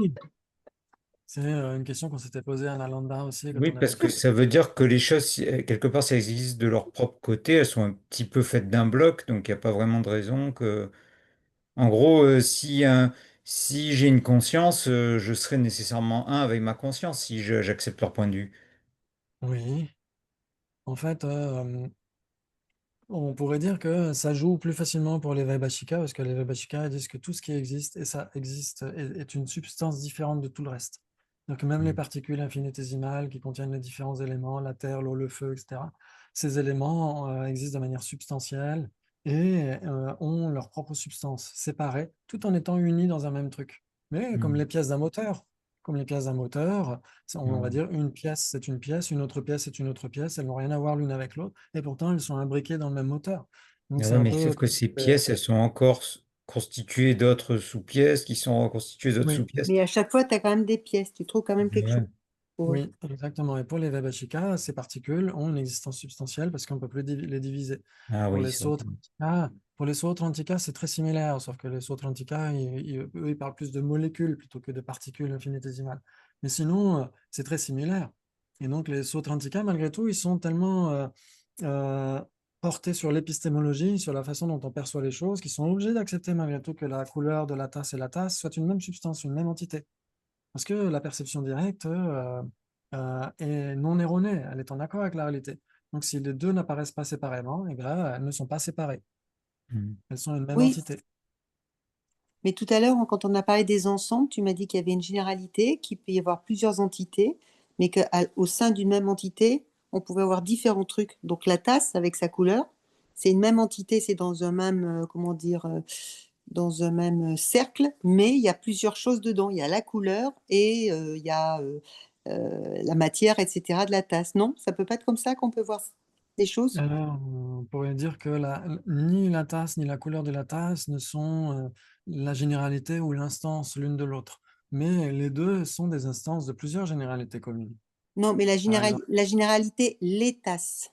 c'est une question qu'on s'était posée à Nalanda aussi quand Oui, on avait parce que fait. ça veut dire que les choses, quelque part, si elles existent de leur propre côté, elles sont un petit peu faites d'un bloc, donc il n'y a pas vraiment de raison que... En gros, si j'ai une conscience, je serai nécessairement un avec ma conscience si j'accepte leur point de vue. Oui, en fait, on pourrait dire que ça joue plus facilement pour les Vaibhashika, parce que les Vaibhashika disent que tout ce qui existe, et ça existe, est une substance différente de tout le reste. Donc même les Mm. particules infinitésimales qui contiennent les différents éléments, la terre, l'eau, le feu, etc., ces éléments existent de manière substantielle et ont leur propre substance, séparée, tout en étant unis dans un même truc. Mais comme Mm. les pièces d'un moteur. Comme les pièces d'un moteur, on va Ouais. dire une pièce, c'est une pièce, une autre pièce, c'est une autre pièce, elles n'ont rien à voir l'une avec l'autre et pourtant elles sont imbriquées dans le même moteur. Donc Ah c'est ouais, un mais peu sauf que comme ces euh, pièces, elles sont encore constituées d'autres sous-pièces qui sont constituées d'autres oui, sous-pièces. Mais à chaque fois, tu as quand même des pièces. Tu trouves quand même quelque chose Ouais. pour eux. oui, exactement. Et pour les Vaibhashika, ces particules ont une existence substantielle parce qu'on ne peut plus les diviser. Ah Pour oui, les c'est vrai. Sautrantika, c'est très similaire, sauf que les Sautrantika, eux, ils parlent plus de molécules plutôt que de particules infinitésimales. Mais sinon, c'est très similaire. Et donc les Sautrantika, malgré tout, ils sont tellement euh, portés sur l'épistémologie, sur la façon dont on perçoit les choses, qu'ils sont obligés d'accepter malgré tout que la couleur de la tasse et la tasse soient une même substance, une même entité. Parce que la perception directe est non erronée, elle est en accord avec la réalité. Donc si les deux n'apparaissent pas séparément, eh bien, elles ne sont pas séparées, Mm. elles sont une même Oui, entité. mais tout à l'heure, quand on a parlé des ensembles, tu m'as dit qu'il y avait une généralité, qu'il peut y avoir plusieurs entités, mais qu'au sein d'une même entité, on pouvait avoir différents trucs. Donc la tasse, avec sa couleur, c'est une même entité, c'est dans un même, comment dire, dans un même cercle, mais il y a plusieurs choses dedans. Il y a la couleur et il y a la matière, etc. de la tasse. Non, ça peut pas être comme ça qu'on peut voir des choses. Alors, on pourrait dire que ni la tasse ni la couleur de la tasse ne sont la généralité ou l'instance l'une de l'autre, mais les deux sont des instances de plusieurs généralités communes. Non, mais Par exemple, la généralité, les tasses.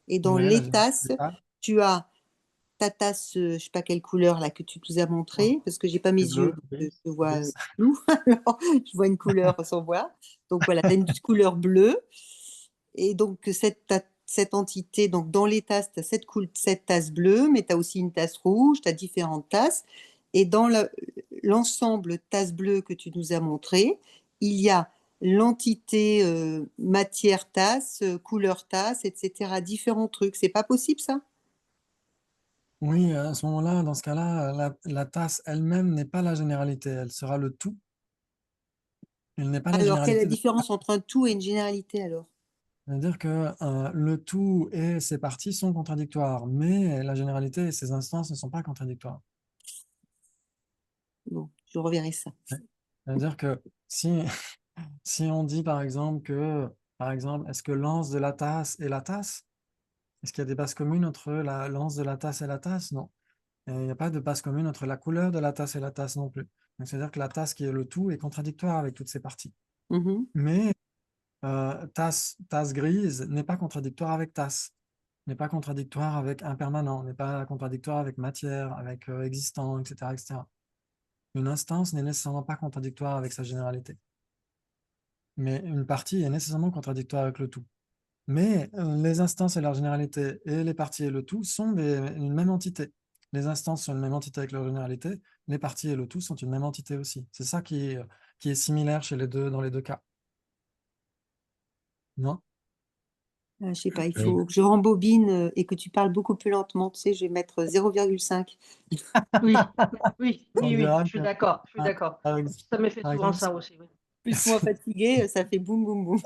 Et dans ouais, la les généralité tasses, des tasses, tu as ta tasse, je sais pas quelle couleur là que tu nous as montré, parce que j'ai pas mes c'est yeux, bleu, donc gris, je vois grise. flou. Alors, je vois une couleur sans voir. Donc voilà, tu as une couleur bleue. Et donc cette entité, donc dans les tasses, tu as cette tasse bleue, mais tu as aussi une tasse rouge, tu as différentes tasses. Et dans l'ensemble tasse bleue que tu nous as montré, il y a l'entité matière tasse, couleur tasse, etc. Différents trucs. C'est pas possible ça? Oui, à ce moment-là, dans ce cas-là, la tasse elle-même n'est pas la généralité, elle sera le tout. Elle n'est pas la Alors, quelle est la généralité. différence entre un tout et une généralité alors? C'est-à-dire que le tout et ses parties sont contradictoires, mais la généralité et ses instances ne sont pas contradictoires. Bon, je reverrai ça. C'est-à-dire que si, si on dit par exemple est-ce que l'anse de la tasse est la tasse? Est-ce qu'il y a des bases communes entre la l'anse de la tasse et la tasse? Non. Et il n'y a pas de base commune entre la couleur de la tasse et la tasse non plus. Donc c'est-à-dire que la tasse qui est le tout est contradictoire avec toutes ses parties. Mhm. Mais tasse grise n'est pas contradictoire avec tasse, n'est pas contradictoire avec impermanent, n'est pas contradictoire avec matière, avec existant, etc., etc. Une instance n'est nécessairement pas contradictoire avec sa généralité, mais une partie est nécessairement contradictoire avec le tout. Mais les instances et leur généralité et les parties et le tout sont une même entité. Les instances sont une même entité avec leur généralité, les parties et le tout sont une même entité aussi. C'est ça qui est similaire chez les deux, dans les deux cas. Non? Je sais pas, il Oui. faut que je rembobine et que tu parles beaucoup plus lentement. Tu sais, je vais mettre 0,5. Oui, oui, On oui, oui, dira je suis que, d'accord, je suis par d'accord. par ex- Ça me fait par souvent exemple, ça aussi, oui. Plus moi fatiguée, ça fait boum boum boum.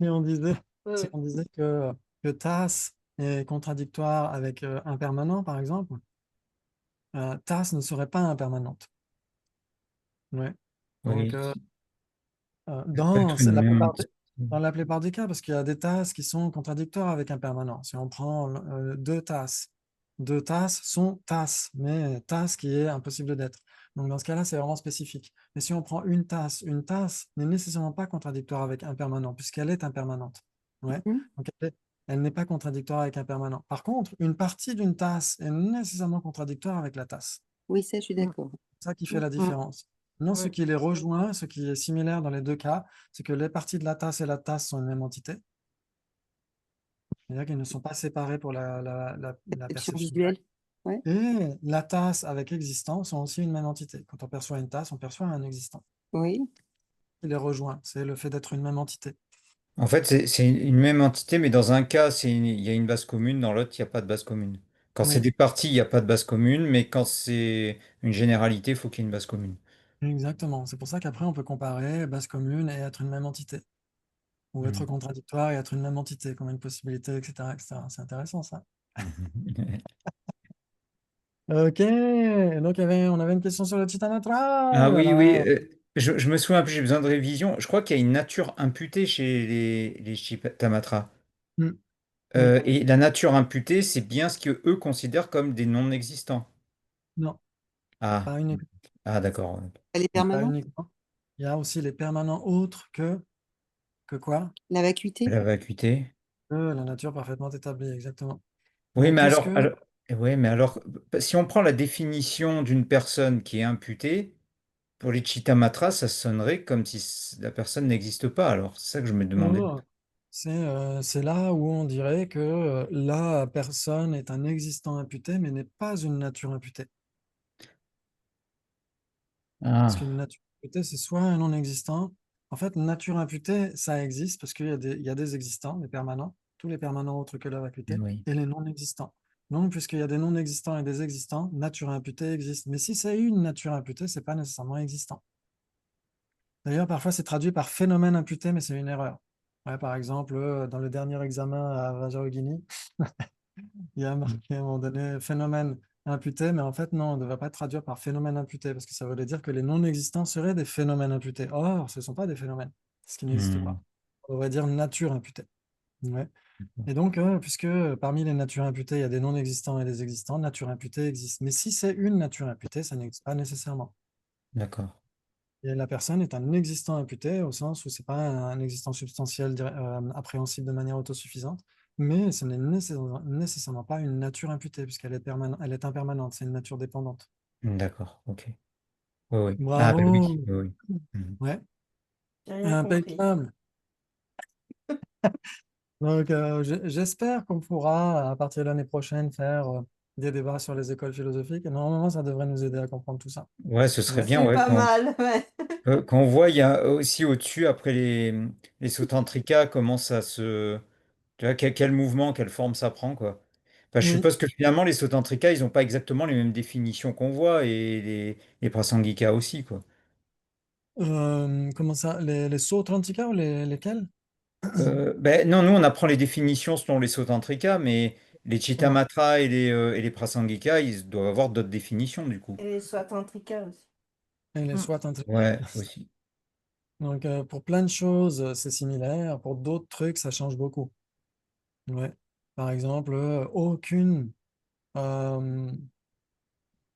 si on disait, Oui, si oui. on disait que tasse est contradictoire avec impermanent, par exemple, tasse ne serait pas impermanente. Ouais. Donc, Oui. Pas dans tout de même. dans la plupart des cas, parce qu'il y a des tasses qui sont contradictoires avec impermanent. Si on prend deux tasses sont tasses, mais tasse qui est impossible d'être. Donc dans ce cas-là, c'est vraiment spécifique. Mais si on prend une tasse n'est nécessairement pas contradictoire avec impermanent, puisqu'elle est impermanente. Ouais. Mhm. Donc elle n'est pas contradictoire avec impermanent. Par contre, une partie d'une tasse est nécessairement contradictoire avec la tasse. Oui, ça, je suis d'accord. C'est ça qui fait la Mm. différence. Non, ce Oui. qui les rejoint, ce qui est similaire dans les deux cas, c'est que les parties de la tasse et la tasse sont une même entité. C'est-à-dire qu'elles ne sont pas séparées pour la Perception perception visuelle. directe. Ouais. Et la tasse avec existant sont aussi une même entité. Quand on perçoit une tasse, on perçoit un existant. Oui. Il les rejoint, c'est le fait d'être une même entité. En fait, c'est une même entité, mais dans un cas, il y a une base commune, dans l'autre, il n'y a pas de base commune. Quand c'est Oui, des parties, il n'y a pas de base commune, mais quand c'est une généralité, il faut qu'il y ait une base commune. exactement. C'est pour ça qu'après, on peut comparer base commune et être une même entité. Ou être Mhm. contradictoire et être une même entité, comme une possibilité, etc., etc. C'est intéressant, ça. Ok, donc on avait une question sur le Titanatra. Ah Oh là oui, oui. là. Je me souviens plus, j'ai besoin de révision. Je crois qu'il y a une nature imputée chez les Shibatamatras. Hmm. Oui, Et la nature imputée, c'est bien ce que eux considèrent comme des non-existants. non, Ah, pas uniquement. ah d'accord. Elle est Pas permanente, uniquement. Il y a aussi les permanents autres que quoi? la vacuité. La vacuité. Que la nature parfaitement établie, exactement. Oui, Donc mais tout ce que, ouais, mais alors, si on prend la définition d'une personne qui est imputée, pour les Chitamatras, ça sonnerait comme si la personne n'existe pas. Alors, c'est ça que je me demandais. oh, c'est là où on dirait que la personne est un existant imputé, mais n'est pas une nature imputée. Parce qu'une Ah, nature imputée, c'est soit un non-existant. En fait, une nature imputée, ça existe parce il y a des existants, les permanents, tous les permanents autres que la vacuité, oui. et les non-existants. Donc, puisqu'il y a des non-existants et des existants, nature imputée existe. Mais si c'est une nature imputée, c'est pas nécessairement existant. D'ailleurs, parfois, c'est traduit par phénomène imputé, mais c'est une erreur. Ouais, par exemple, dans le dernier examen à Vajrayogini, Il y a marqué à un moment donné phénomène imputé, mais en fait, non, on ne devrait pas traduire par phénomène imputé, parce que ça voudrait dire que les non-existants seraient des phénomènes imputés. Or, ce ne sont pas des phénomènes, ce qui n'existe pas. Hmm, On devrait dire nature imputée. Ouais. d'accord. Et donc, puisque parmi les natures imputées, il y a des non-existants et des existants, nature imputée existe. Mais si c'est une nature imputée, ça n'existe pas nécessairement. D'accord. Et la personne est un existant imputé au sens où c'est pas un existant substantiel appréhensible de manière autosuffisante, mais ce n'est nécessairement pas une nature imputée puisqu'elle est elle est impermanente, c'est une nature dépendante. D'accord. Ok. Oui, oui. Ah, ben oui. Bravo! Oui, oui. Hmm. Ouais, J'ai rien compris. impeccable. Donc, j'espère qu'on pourra, à partir de l'année prochaine, faire des débats sur les écoles philosophiques. Et normalement, ça devrait nous aider à comprendre tout ça. Ouais, ce serait Ouais. bien, C'est ouais, pas mal, ouais. quand on voit, il y a aussi au-dessus, après les Sotantrika, comment ça se. Tu vois, quel mouvement, quelle forme ça prend, quoi. Enfin, je Oui. suppose que finalement, les Sotantrika, ils n'ont pas exactement les mêmes définitions qu'on voit, et les Prasangika aussi, quoi. Comment ça? Les Sautrantika ou lesquels? Ben, non, nous, on apprend les définitions selon les Sotantrika, mais les Ouais. Chittamatra et les Prasangika, ils doivent avoir d'autres définitions, du coup. Et les Swatantrika aussi. Et les Mm. Swatantrika. Ouais, aussi. Donc, pour plein de choses, c'est similaire. Pour d'autres trucs, ça change beaucoup. Ouais. Par exemple, euh,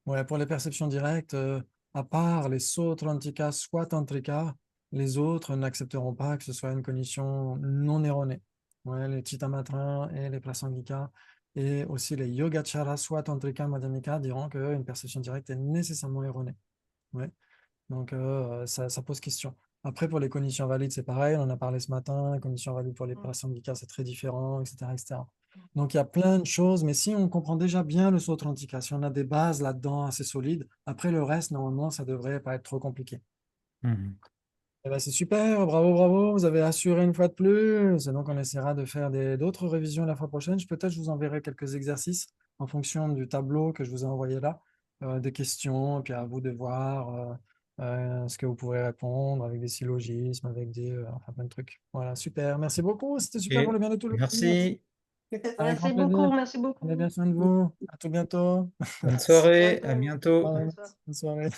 ouais, pour les perceptions directes, à part les Sautrantika, Swatantrika, les autres n'accepteront pas que ce soit une cognition non erronée. Ouais, les Chittamatrins et les Prasangika et aussi les Yogacara, Swatantrika, Madhyamika diront qu'une perception directe est nécessairement erronée. Ouais. Donc, ça pose question. Après, pour les conditions valides, c'est pareil, on en a parlé ce matin, les conditions valides pour les Mm. syndicats, c'est très différent, etc., etc. Donc, il y a plein de choses, mais si on comprend déjà bien le saut authentica, si on a des bases là-dedans assez solides, après le reste, normalement, ça devrait pas être trop compliqué. Mhm. Eh ben, c'est super, bravo, bravo, vous avez assuré une fois de plus. Et donc, on essaiera de faire d'autres révisions la fois prochaine. Peut-être je vous enverrai quelques exercices en fonction du tableau que je vous ai envoyé là, des questions, et puis à vous de voir ce que vous pourrez répondre avec des syllogismes, avec enfin, plein de trucs. Voilà, super. Merci beaucoup. C'était super pour Ok, le bien de tout le monde. merci. Avec grand Merci plaisir. beaucoup, merci Prenez beaucoup. bien soin de vous. À tout bientôt. Bonne À soirée, à bientôt. bientôt. Ouais, Bonne soirée. bonne soirée.